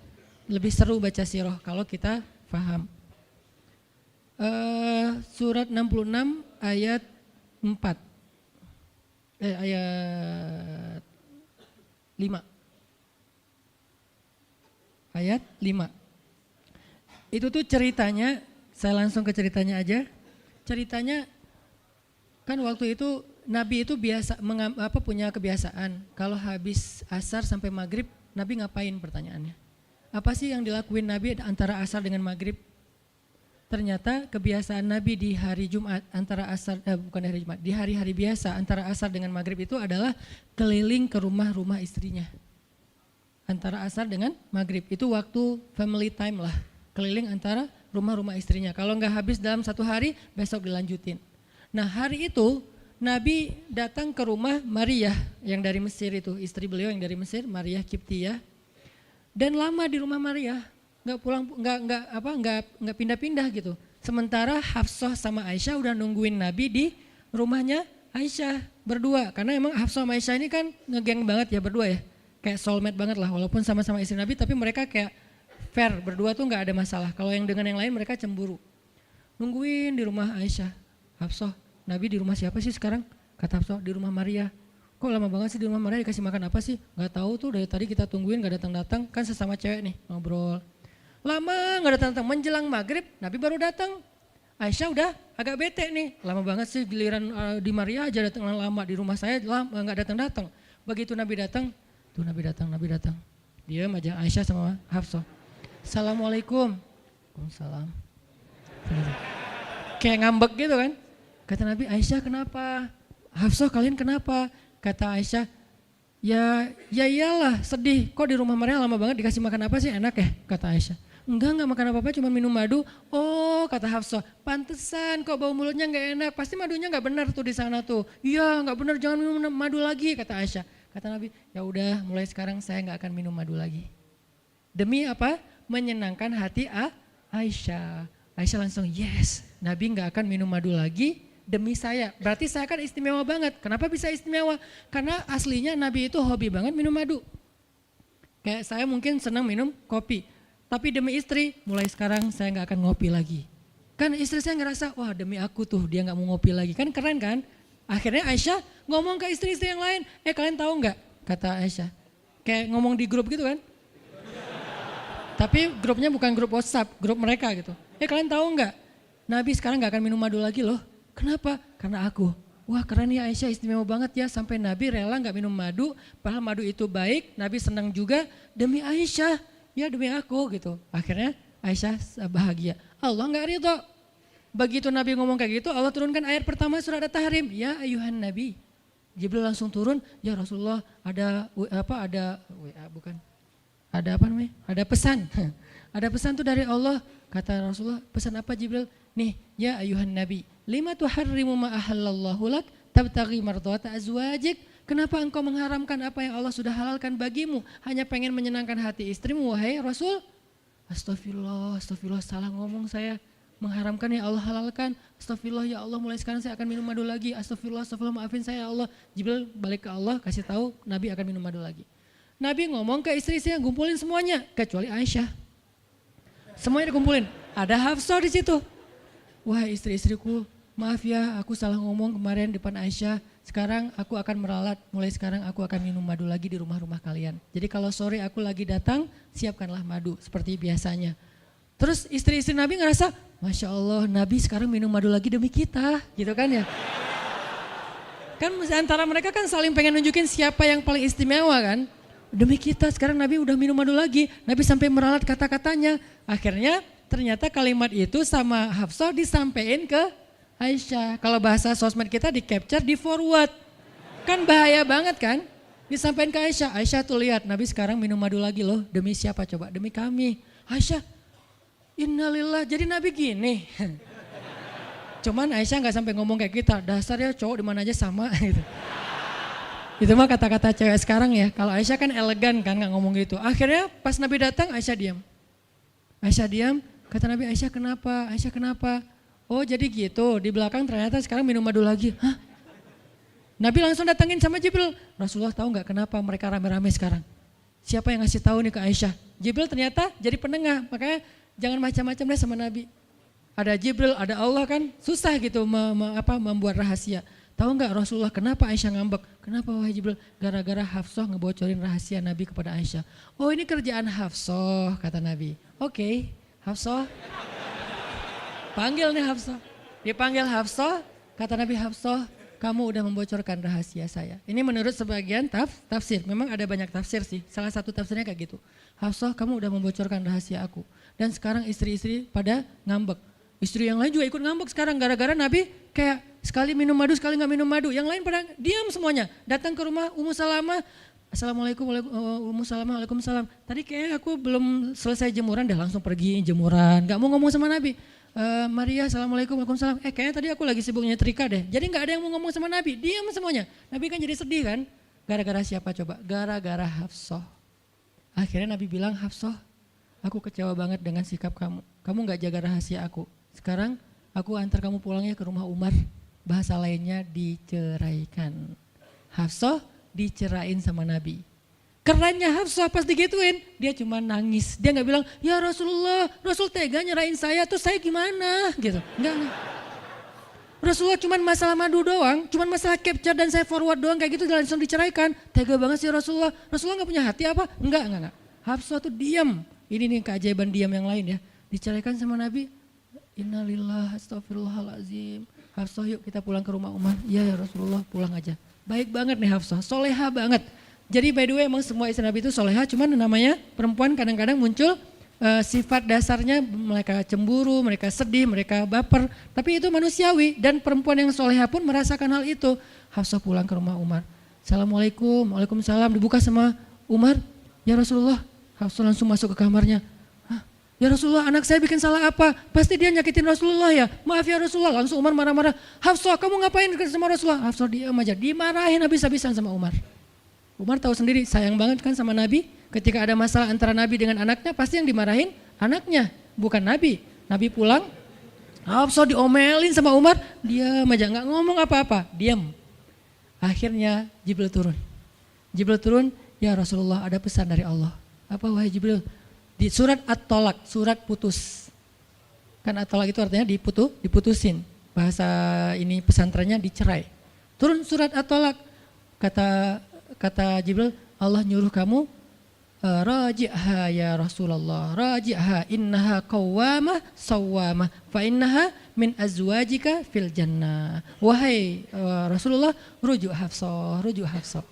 Lebih seru baca sirah kalau kita paham. Surat 66 ayat 4, ayat 5. Ayat 5. Itu tuh ceritanya, saya langsung ke ceritanya aja. Ceritanya kan waktu itu Nabi itu punya kebiasaan kalau habis asar sampai maghrib, Nabi ngapain pertanyaannya? Apa sih yang dilakuin Nabi antara asar dengan maghrib? Ternyata kebiasaan Nabi di hari Jumat di hari-hari biasa antara asar dengan maghrib itu adalah keliling ke rumah-rumah istrinya. Antara asar dengan maghrib itu waktu family time lah, keliling antara rumah-rumah istrinya. Kalau nggak habis dalam satu hari, besok dilanjutin. Nah hari itu Nabi datang ke rumah Maria yang dari Mesir itu, istri beliau yang dari Mesir, Maria Kiptiyah, dan lama di rumah Maria, nggak pindah-pindah gitu. Sementara Hafsah sama Aisyah udah nungguin Nabi di rumahnya Aisyah berdua, karena emang Hafsah sama Aisyah ini kan ngegeng banget ya berdua ya. Kayak soulmate banget lah, walaupun sama-sama istri Nabi, tapi mereka kayak fair, berdua tuh gak ada masalah. Kalau yang dengan yang lain mereka cemburu. Nungguin di rumah Aisyah, Hafsah, Nabi di rumah siapa sih sekarang? Kata Hafsah, di rumah Maria. Kok lama banget sih di rumah Maria, dikasih makan apa sih? Gak tahu tuh, dari tadi kita tungguin gak datang-datang, kan sesama cewek nih ngobrol. Lama gak datang-datang, menjelang maghrib Nabi baru datang. Aisyah udah agak bete nih, lama banget sih giliran di Maria aja datang lama, di rumah saya gak datang-datang. Begitu Nabi datang, tuh Nabi datang. Dia aja Aisyah sama Hafsah. Assalamualaikum. Waalaikumsalam. Kayak ngambek gitu kan. Kata Nabi, Aisyah kenapa? Hafsah kalian kenapa? Kata Aisyah, ya iyalah sedih. Kok di rumah Maria lama banget dikasih makan apa sih, enak ya? Kata Aisyah. Enggak makan apa-apa, cuma minum madu. Oh kata Hafsah, pantesan kok bau mulutnya gak enak. Pasti madunya gak benar tuh di sana tuh. Iya gak benar, jangan minum madu lagi kata Aisyah. Kata Nabi, ya udah mulai sekarang saya nggak akan minum madu lagi. Demi apa? menyenangkan hati Aisyah. Aisyah langsung yes, Nabi gak akan minum madu lagi demi saya. Berarti saya kan istimewa banget. Kenapa bisa istimewa? Karena aslinya Nabi itu hobi banget minum madu. Kayak saya mungkin senang minum kopi. Tapi demi istri, mulai sekarang saya gak akan ngopi lagi. Kan istri saya ngerasa, wah demi aku tuh dia gak mau ngopi lagi. Kan keren kan? Akhirnya Aisyah ngomong ke istri-istri yang lain. Kalian tahu gak? Kata Aisyah. Kayak ngomong di grup gitu kan. Tapi grupnya bukan grup WhatsApp, grup mereka gitu. Kalian tahu gak? Nabi sekarang gak akan minum madu lagi loh. Kenapa? Karena aku. Wah keren ya Aisyah, istimewa banget ya. Sampai Nabi rela gak minum madu. Padahal madu itu baik, Nabi senang juga demi Aisyah. Ya demi aku gitu. Akhirnya Aisyah bahagia. Allah gak ridho. Begitu Nabi ngomong kayak gitu, Allah turunkan ayat pertama surat At-Tahrim. Ya ayuhan Nabi. Jibril langsung turun, ya Rasulullah ada pesan. Ada pesan tuh dari Allah. Kata Rasulullah, pesan apa Jibril? Nih, ya ayuhan Nabi. Lima tuharrimu ma ahallallahu lak tabtaghi mardhata azwajik. Kenapa engkau mengharamkan apa yang Allah sudah halalkan bagimu? Hanya pengen menyenangkan hati istrimu, wahai Rasul. Astagfirullah, salah ngomong saya. Mengharamkan ya Allah halalkan. Astagfirullah ya Allah, mulai sekarang saya akan minum madu lagi. Astagfirullah, maafin saya ya Allah. Jibril balik ke Allah, kasih tahu Nabi akan minum madu lagi. Nabi ngomong ke istri-istrinya, ngumpulin semuanya kecuali Aisyah. Semuanya dikumpulin. Ada Hafsah di situ. Wah istri-istriku, maaf ya aku salah ngomong kemarin depan Aisyah. Sekarang aku akan meralat, mulai sekarang aku akan minum madu lagi di rumah-rumah kalian. Jadi kalau sore aku lagi datang, siapkanlah madu seperti biasanya. Terus istri-istri Nabi ngerasa, Masya Allah Nabi sekarang minum madu lagi demi kita, gitu kan ya. Kan antara mereka kan saling pengen nunjukin siapa yang paling istimewa kan. Demi kita sekarang Nabi udah minum madu lagi, Nabi sampai meralat kata-katanya. Akhirnya ternyata kalimat itu sama Hafsah disampaikan ke Aisyah. Kalau bahasa sosmed kita di capture, di forward. Kan bahaya banget kan. Disampaikan ke Aisyah, Aisyah tuh lihat Nabi sekarang minum madu lagi loh. Demi siapa coba? Demi kami. Aisyah, innalillah, jadi Nabi gini. Cuman Aisyah gak sampai ngomong kayak kita, dasarnya cowok di mana aja sama gitu. Itu mah kata-kata cewek sekarang ya. Kalau Aisyah kan elegan kan gak ngomong gitu. Akhirnya pas Nabi datang Aisyah diam. Aisyah diam, kata Nabi, Aisyah kenapa? Aisyah kenapa? Oh jadi gitu, di belakang ternyata sekarang minum madu lagi. Hah? Nabi langsung datangin sama Jibril. Rasulullah tahu gak kenapa mereka rame-rame sekarang? Siapa yang ngasih tahu nih ke Aisyah? Jibril ternyata jadi penengah, makanya jangan macam-macam deh sama Nabi. Ada Jibril, ada Allah kan, susah gitu membuat rahasia. Tahu nggak Rasulullah kenapa Aisyah ngambek? Kenapa wahai Jibril? Gara-gara Hafsah ngebocorin rahasia Nabi kepada Aisyah. Oh ini kerjaan Hafsah, kata Nabi. Oke, Hafsah. Panggil nih Hafsah. Dipanggil Hafsah, kata Nabi, Hafsah, kamu udah membocorkan rahasia saya. Ini menurut sebagian tafsir, memang ada banyak tafsir sih. Salah satu tafsirnya kayak gitu. Hafsah, kamu udah membocorkan rahasia aku. Dan sekarang istri-istri pada ngambek. Istri yang lain juga ikut ngambek sekarang gara-gara Nabi kayak sekali minum madu, sekali gak minum madu. Yang lain pada diam semuanya. Datang ke rumah Ummu Salamah. Assalamualaikum, Ummu Salamah, waalaikumsalam. Tadi kayak aku belum selesai jemuran, dah langsung pergi jemuran. Gak mau ngomong sama Nabi. Maria, assalamualaikum, waalaikumsalam. Kayaknya tadi aku lagi sibuk nyetrika deh. Jadi gak ada yang mau ngomong sama Nabi, diam semuanya. Nabi kan jadi sedih kan. Gara-gara siapa coba? Gara-gara Hafsah. Akhirnya Nabi bilang, Hafsah, aku kecewa banget dengan sikap kamu. Kamu gak jaga rahasia aku. Sekarang aku antar kamu pulangnya ke rumah Umar. Bahasa lainnya diceraikan. Hafsah dicerain sama Nabi. Kerennya Hafsah pas digituin, dia cuma nangis. Dia gak bilang, ya Rasulullah, Rasul tega nyerain saya, terus saya gimana? Gitu. Enggak. Rasulullah cuma masalah madu doang, cuma masalah capture dan saya forward doang kayak gitu langsung diceraikan. Tega banget sih Rasulullah. Rasulullah gak punya hati apa? Enggak. Hafsah tuh diam. Ini nih keajaiban diam yang lain ya. Diceraikan sama Nabi. Innalillah, astagfirullahaladzim. Hafsah yuk kita pulang ke rumah Umar. Iya ya Rasulullah, pulang aja. Baik banget nih Hafsah, soleha banget. Jadi by the way emang semua istri Nabi itu soleha, cuman namanya perempuan kadang-kadang muncul sifat dasarnya mereka cemburu, mereka sedih, mereka baper. Tapi itu manusiawi dan perempuan yang soleha pun merasakan hal itu. Hafsah pulang ke rumah Umar. Assalamualaikum, waalaikumsalam, dibuka sama Umar. Ya Rasulullah, Hafsah langsung masuk ke kamarnya. Ya Rasulullah, anak saya bikin salah apa? Pasti dia nyakitin Rasulullah ya. Maaf ya Rasulullah. Langsung Umar marah-marah. Hafsah, kamu ngapain sama Rasulullah? Hafsah diam aja. Dimarahin habis-habisan sama Umar. Umar tahu sendiri sayang banget kan sama Nabi. Ketika ada masalah antara Nabi dengan anaknya, pasti yang dimarahin anaknya, bukan Nabi. Nabi pulang, Hafsah diomelin sama Umar, diam aja, nggak ngomong apa-apa, diam. Akhirnya Jibril turun. Jibril turun, ya Rasulullah ada pesan dari Allah. Apa wahai Jibril? Di surat At-Tolak, surat putus. Kan At-Tolak itu artinya diputusin. Bahasa ini pesantrennya dicerai. Turun surat At-Tolak. Kata Jibril, Allah nyuruh kamu raji'ha ya Rasulullah, raji'ha innaha qawwamah sawwamah fa innaha min azwajika fil jannah. Wahai Rasulullah, rujuk Hafsah, rujuk Hafsah.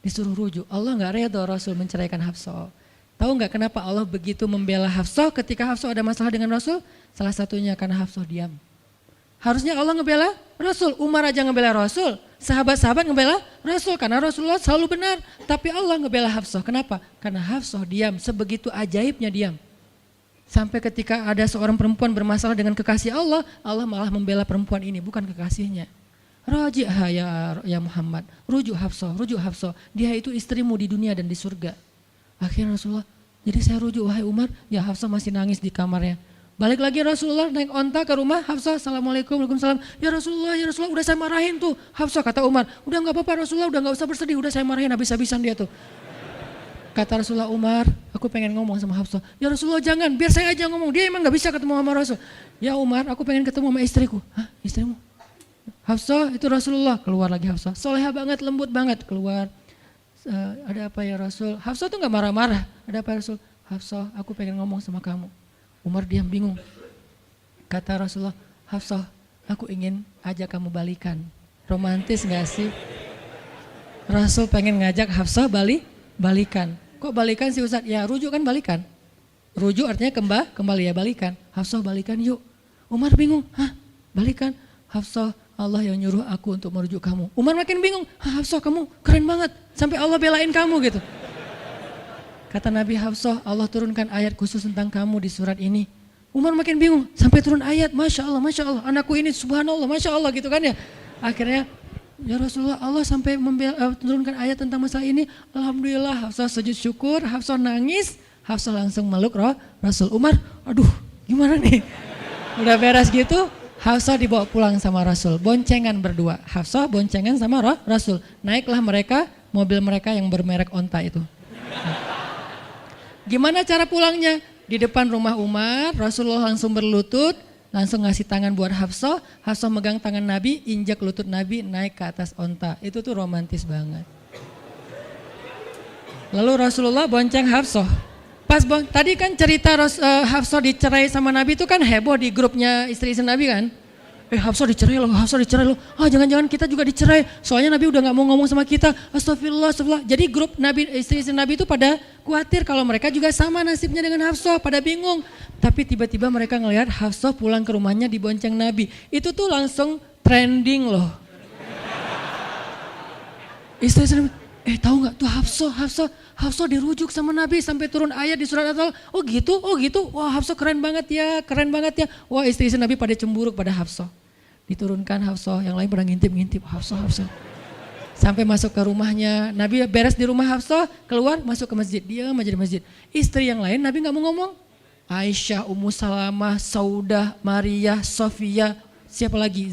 Disuruh rujuk. Allah enggak redha Rasul menceraikan Hafsah. Tahu enggak kenapa Allah begitu membela Hafsah ketika Hafsah ada masalah dengan Rasul? Salah satunya karena Hafsah diam. Harusnya Allah ngebela Rasul, Umar aja ngebela Rasul, sahabat-sahabat ngebela Rasul karena Rasulullah selalu benar. Tapi Allah ngebela Hafsah, kenapa? Karena Hafsah diam, sebegitu ajaibnya diam. Sampai ketika ada seorang perempuan bermasalah dengan kekasih Allah, Allah malah membela perempuan ini, bukan kekasihnya. Raji'ha ya Muhammad, rujuk Hafsah, dia itu istrimu di dunia dan di surga. Akhirnya Rasulullah, jadi saya rujuk wahai Umar, ya Hafsah masih nangis di kamarnya. Balik lagi Rasulullah naik onta ke rumah Hafsah, assalamualaikum, waalaikumsalam. Ya Rasulullah, udah saya marahin tuh. Hafsah kata Umar, udah gak apa-apa Rasulullah, udah gak usah bersedih, udah saya marahin habis-habisan dia tuh. Kata Rasulullah, Umar, aku pengen ngomong sama Hafsah. Ya Rasulullah jangan, biar saya aja ngomong, dia emang gak bisa ketemu sama Rasul. Ya Umar, aku pengen ketemu sama istriku. Hah, istrimu? Hafsah, itu Rasulullah. Keluar lagi Hafsah, soleha banget, lembut banget, keluar. Ada apa ya Rasul? Hafsah tuh gak marah-marah. Ada apa ya Rasul? Hafsah, aku pengen ngomong sama kamu. Umar diam bingung. Kata Rasulullah, Hafsah, aku ingin ajak kamu balikan. Romantis gak sih? Rasul pengen ngajak Hafsah balikan. Kok balikan sih Ustaz? Ya rujuk kan balikan. Rujuk artinya kembali ya balikan. Hafsah balikan yuk. Umar bingung, hah balikan? Hafsah, Allah yang nyuruh aku untuk merujuk kamu. Umar makin bingung, Hafsah kamu keren banget. Sampai Allah belain kamu gitu. Kata Nabi, Hafsah, Allah turunkan ayat khusus tentang kamu di surat ini. Umar makin bingung, sampai turun ayat, Masya Allah, anakku ini subhanallah, Masya Allah gitu kan ya. Akhirnya, ya Rasulullah, Allah sampai turunkan ayat tentang masalah ini. Alhamdulillah, Hafsah sujud syukur, Hafsah nangis, Hafsah langsung meluk Rasul. Umar, aduh gimana nih? Udah beres gitu, Hafsah dibawa pulang sama Rasul, boncengan berdua. Hafsah boncengan sama Rasul. Naiklah mereka, mobil mereka yang bermerek onta itu. Gimana cara pulangnya? Di depan rumah Umar, Rasulullah langsung berlutut, langsung ngasih tangan buat Hafsah. Hafsah megang tangan Nabi, injak lutut Nabi, naik ke atas onta. Itu tuh romantis banget. Lalu Rasulullah bonceng Hafsah. Tadi kan cerita Hafsah dicerai sama Nabi itu kan heboh di grupnya istri-istri Nabi kan. Hafsah dicerai loh. Jangan-jangan kita juga dicerai. Soalnya Nabi udah gak mau ngomong sama kita. Astagfirullah. Jadi grup Nabi, istri-istri Nabi itu pada khawatir kalau mereka juga sama nasibnya dengan Hafsah. Pada bingung. Tapi tiba-tiba mereka ngelihat Hafsah pulang ke rumahnya dibonceng Nabi. Itu tuh langsung trending loh. Istri-istri Nabi, tahu gak tuh Hafsah dirujuk sama Nabi sampai turun ayat di surat At-Talaq. Oh gitu. Wah Hafsah keren banget ya. Wah istri-istri Nabi pada cemburu pada Hafsah. Diturunkan Hafsah, yang lain pada ngintip Hafsah. Sampai masuk ke rumahnya, Nabi beres di rumah Hafsah, keluar masuk ke masjid, dia aja di masjid. Istri yang lain Nabi gak mau ngomong. Aisyah, Ummu Salamah, Saudah, Maria, Sofia, siapa lagi?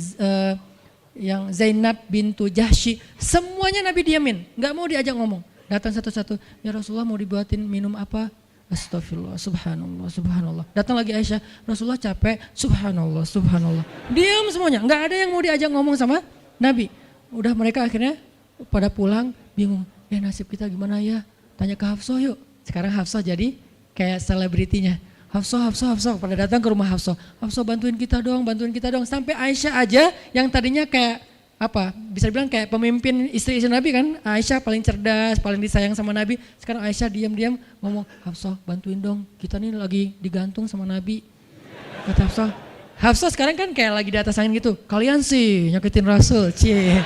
Yang Zainab bintu Jahsy, semuanya Nabi diamin, gak mau diajak ngomong. Datang satu-satu, ya Rasulullah mau dibuatin minum apa? Astagfirullah, subhanallah. Datang lagi Aisyah, Rasulullah capek, subhanallah. Diam semuanya, gak ada yang mau diajak ngomong sama Nabi. Udah mereka akhirnya pada pulang bingung, nasib kita gimana ya? Tanya ke Hafsah yuk. Sekarang Hafsah jadi kayak selebritinya. Hafsah, pada datang ke rumah Hafsah. Hafsah bantuin kita dong. Sampai Aisyah aja yang tadinya kayak bisa dibilang kayak pemimpin istri-istri Nabi kan. Aisyah paling cerdas, paling disayang sama Nabi. Sekarang Aisyah diam-diam ngomong, Hafsah bantuin dong, kita nih lagi digantung sama Nabi. Kata Hafsah sekarang kan kayak lagi di atas angin gitu. Kalian sih nyakitin Rasul, cie.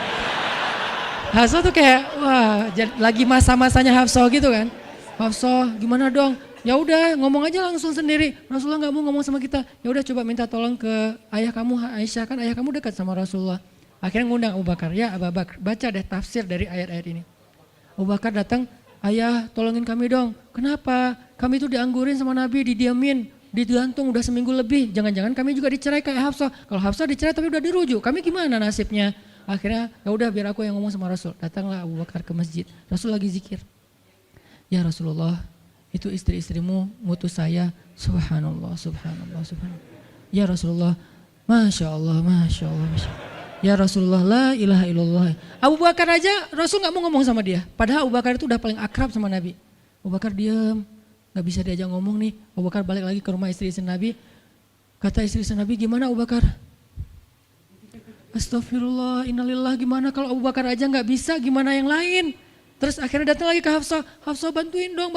Hafsah tuh kayak wah lagi masa-masanya Hafsah gitu kan. Hafsah gimana dong? Ya udah ngomong aja langsung sendiri. Rasulullah nggak mau ngomong sama kita. Ya udah coba minta tolong ke ayah kamu Aisyah, kan ayah kamu dekat sama Rasulullah. Akhirnya ngundang Abu Bakar. Ya Abu Bakar, baca deh tafsir dari ayat-ayat ini. Abu Bakar datang, ayah tolongin kami dong. Kenapa? Kami itu dianggurin sama Nabi, didiamin, digantung udah seminggu lebih. Jangan-jangan kami juga dicerai kayak Hafsah. Kalau Hafsah dicerai tapi udah dirujuk, kami gimana nasibnya? Akhirnya ya udah biar aku yang ngomong sama Rasul. Datanglah Abu Bakar ke masjid. Rasul lagi zikir. Ya Rasulullah, itu istri-istrimu ngutus saya. Subhanallah, subhanallah, subhanallah. Ya Rasulullah, Masya Allah, Masya Allah, Masya Allah. Ya Rasulullah, la ilaha illallah. Abu Bakar aja Rasul gak mau ngomong sama dia. Padahal Abu Bakar itu udah paling akrab sama Nabi. Abu Bakar diam, gak bisa diajak ngomong nih. Abu Bakar balik lagi ke rumah istri-istri Nabi. Kata istri-istri Nabi, gimana Abu Bakar? Astagfirullah, innalillah, gimana kalau Abu Bakar aja gak bisa, gimana yang lain? Terus akhirnya datang lagi ke Hafsah. Hafsah bantuin dong,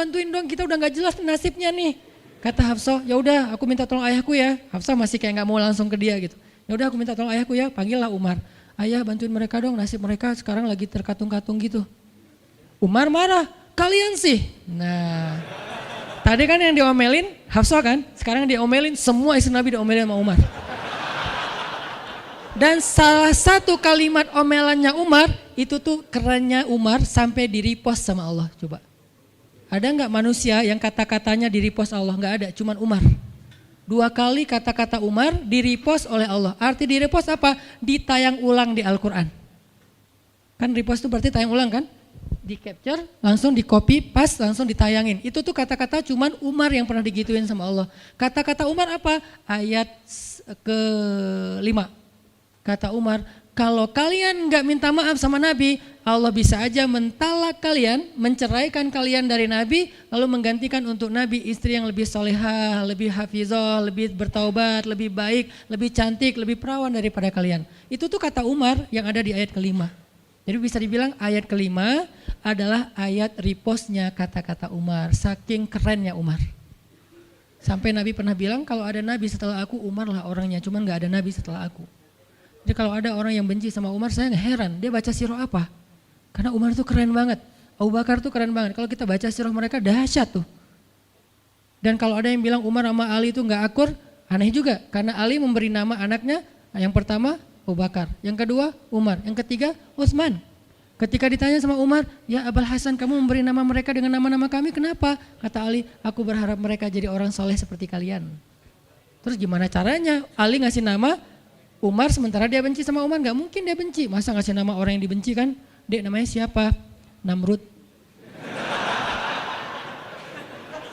kita udah gak jelas nasibnya nih. Kata Hafsah, ya udah aku minta tolong ayahku ya. Hafsah masih kayak gak mau langsung ke dia gitu. Ya udah aku minta tolong ayahku ya, panggillah Umar. Ayah bantuin mereka dong, nasib mereka sekarang lagi terkatung-katung gitu. Umar marah, kalian sih. Nah, tadi kan yang diomelin Hafsah kan, sekarang diomelin semua istri Nabi diomelin sama Umar. Dan salah satu kalimat omelannya Umar, itu tuh kerennya Umar sampai di-repost sama Allah. Coba, ada gak manusia yang kata-katanya di-repost Allah? Gak ada, cuman Umar. 2 kali kata-kata Umar di-repost oleh Allah. Arti di-repost apa? Ditayang ulang di Al-Quran. Kan repost itu berarti tayang ulang kan? Di-capture, langsung di-copy, paste, langsung ditayangin. Itu tuh kata-kata cuman Umar yang pernah digituin sama Allah. Kata-kata Umar apa? Ayat ke-5. Kata Umar, kalau kalian gak minta maaf sama Nabi, Allah bisa aja mentalak kalian, menceraikan kalian dari Nabi, lalu menggantikan untuk Nabi istri yang lebih solehah, lebih hafizah, lebih bertaubat, lebih baik, lebih cantik, lebih perawan daripada kalian. Itu tuh kata Umar yang ada di ayat ke-5. Jadi bisa dibilang ayat ke-5 adalah ayat repostnya kata-kata Umar, saking kerennya Umar. Sampai Nabi pernah bilang kalau ada Nabi setelah aku, Umar lah orangnya, cuman gak ada Nabi setelah aku. Jadi kalau ada orang yang benci sama Umar, saya heran, dia baca sirah apa? Karena Umar tuh keren banget, Abu Bakar tuh keren banget. Kalau kita baca sirah mereka dahsyat tuh. Dan kalau ada yang bilang Umar sama Ali itu gak akur, aneh juga. Karena Ali memberi nama anaknya, yang pertama Abu Bakar, yang kedua Umar, yang ketiga Utsman. Ketika ditanya sama Umar, ya Abul Hasan kamu memberi nama mereka dengan nama-nama kami, kenapa? Kata Ali, aku berharap mereka jadi orang soleh seperti kalian. Terus gimana caranya? Ali ngasih nama Umar sementara dia benci sama Umar, gak mungkin dia benci. Masa ngasih nama orang yang dibenci kan? Dek namanya siapa? Namrud.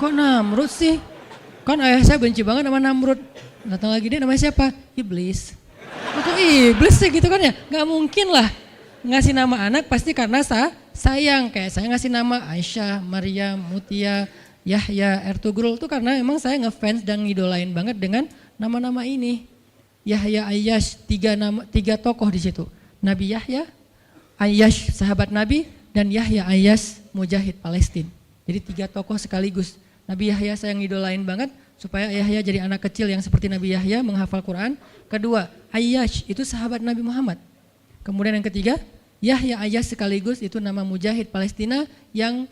Kok Namrud sih? Kan ayah saya benci banget sama Namrud. Datang lagi, dek namanya siapa? Iblis. Kok iblis sih gitu kan ya? Gak mungkin lah. Ngasih nama anak pasti karena sayang. Kayak saya ngasih nama Aisyah, Maryam, Mutia, Yahya, Ertugrul. Itu karena emang saya ngefans dan ngidolain banget dengan nama-nama ini. Yahya, Ayyash, 3 tokoh di situ. Nabi Yahya, Ayyash sahabat Nabi, dan Yahya Ayyash mujahid Palestina. Jadi 3 tokoh sekaligus. Nabi Yahya saya ngidolain banget supaya Yahya jadi anak kecil yang seperti Nabi Yahya menghafal Quran. Kedua, Ayyash itu sahabat Nabi Muhammad. Kemudian yang ketiga, Yahya Ayyash sekaligus itu nama mujahid Palestina yang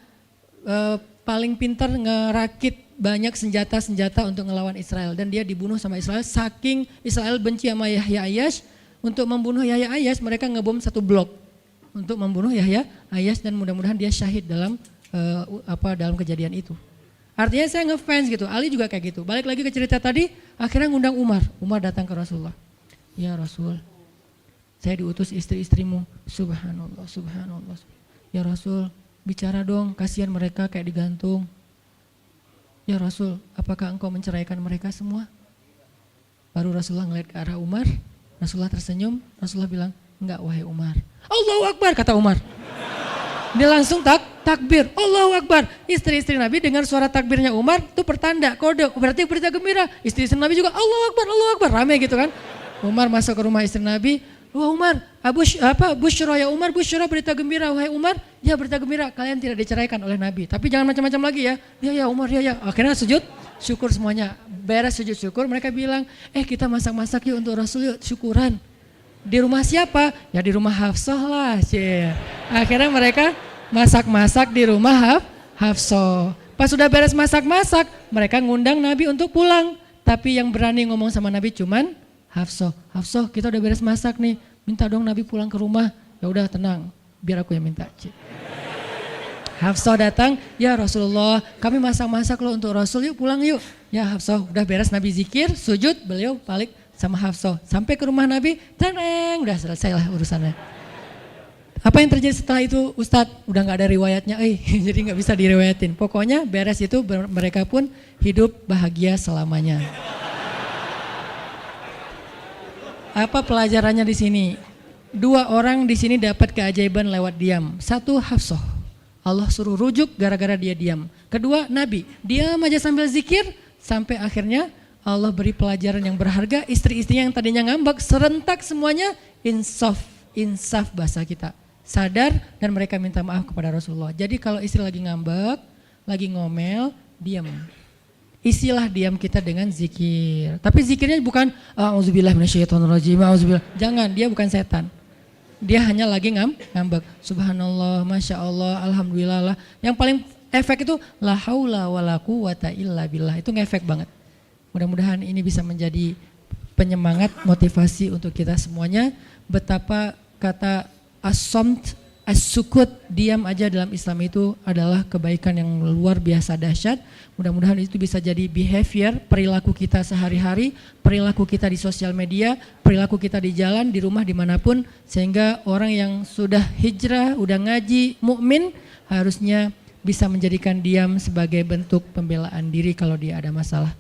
paling pintar ngerakit banyak senjata-senjata untuk ngelawan Israel, dan dia dibunuh sama Israel. Saking Israel benci sama Yahya Ayyash, untuk membunuh Yahya Ayyash mereka ngebom 1 blok untuk membunuh Yahya Ayyash, dan mudah-mudahan dia syahid dalam dalam kejadian itu. Artinya saya ngefans gitu. Ali juga kayak gitu. Balik lagi ke cerita tadi, akhirnya ngundang Umar. Umar datang ke Rasulullah. Ya Rasul, saya diutus istri-istrimu. Subhanallah, subhanallah. Ya Rasul, bicara dong, kasihan mereka kayak digantung. Ya Rasul, apakah engkau menceraikan mereka semua? Baru Rasulullah ngeliat ke arah Umar, Rasulullah tersenyum, Rasulullah bilang, enggak wahai Umar. Allahu Akbar, kata Umar. Dia langsung takbir, Allahu Akbar. Istri-istri Nabi dengar suara takbirnya Umar, itu pertanda, kode, berarti berita gembira. Istri-istri Nabi juga Allahu Akbar, rame gitu kan. Umar masuk ke rumah istri Nabi, wah Umar, Busyra ya Umar, Busyra berita gembira, wahai Umar, ya berita gembira, kalian tidak diceraikan oleh Nabi. Tapi jangan macam-macam lagi ya. Ya Umar, ya. Akhirnya sujud syukur semuanya. Beres sujud syukur, mereka bilang, kita masak-masak yuk untuk Rasul yuk, syukuran. Di rumah siapa? Ya di rumah Hafsah lah. Akhirnya mereka masak-masak di rumah Hafsah. Pas sudah beres masak-masak, mereka ngundang Nabi untuk pulang. Tapi yang berani ngomong sama Nabi cuman Hafsah. Hafsah, kita udah beres masak nih. Minta dong Nabi pulang ke rumah. Ya udah tenang, biar aku yang minta. Hafsah datang, ya Rasulullah kami masak-masak loh untuk Rasul, yuk pulang yuk. Ya Hafsah udah beres Nabi zikir, sujud, beliau balik sama Hafsah. Sampai ke rumah Nabi, teneng, udah selesai lah urusannya. Apa yang terjadi setelah itu Ustadz? Udah gak ada riwayatnya, jadi gak bisa diriwayatin. Pokoknya beres itu mereka pun hidup bahagia selamanya. Apa pelajarannya di sini? 2 orang di sini dapat keajaiban lewat diam. 1 Hafsah, Allah suruh rujuk gara-gara dia diam. 2 Nabi, diam aja sambil zikir sampai akhirnya Allah beri pelajaran yang berharga. Istri-istri yang tadinya ngambek serentak semuanya insaf bahasa kita. Sadar dan mereka minta maaf kepada Rasulullah. Jadi kalau istri lagi ngambek, lagi ngomel, diam. Isilah diam kita dengan zikir. Tapi zikirnya bukan auzubillah minasyaitonirrajim, auzubillah. Jangan, dia bukan setan. Dia hanya lagi ngambek. Subhanallah, Masya Allah, Alhamdulillah. Yang paling efek itu la haula wala quwata illa billah. Itu ngefek banget. Mudah-mudahan ini bisa menjadi penyemangat, motivasi untuk kita semuanya. Betapa kata as-samt, as-sukut, diam aja dalam Islam itu adalah kebaikan yang luar biasa dahsyat. Mudah-mudahan itu bisa jadi behavior, perilaku kita sehari-hari, perilaku kita di sosial media, perilaku kita di jalan, di rumah, dimanapun. Sehingga orang yang sudah hijrah, udah ngaji, mukmin harusnya bisa menjadikan diam sebagai bentuk pembelaan diri kalau dia ada masalah.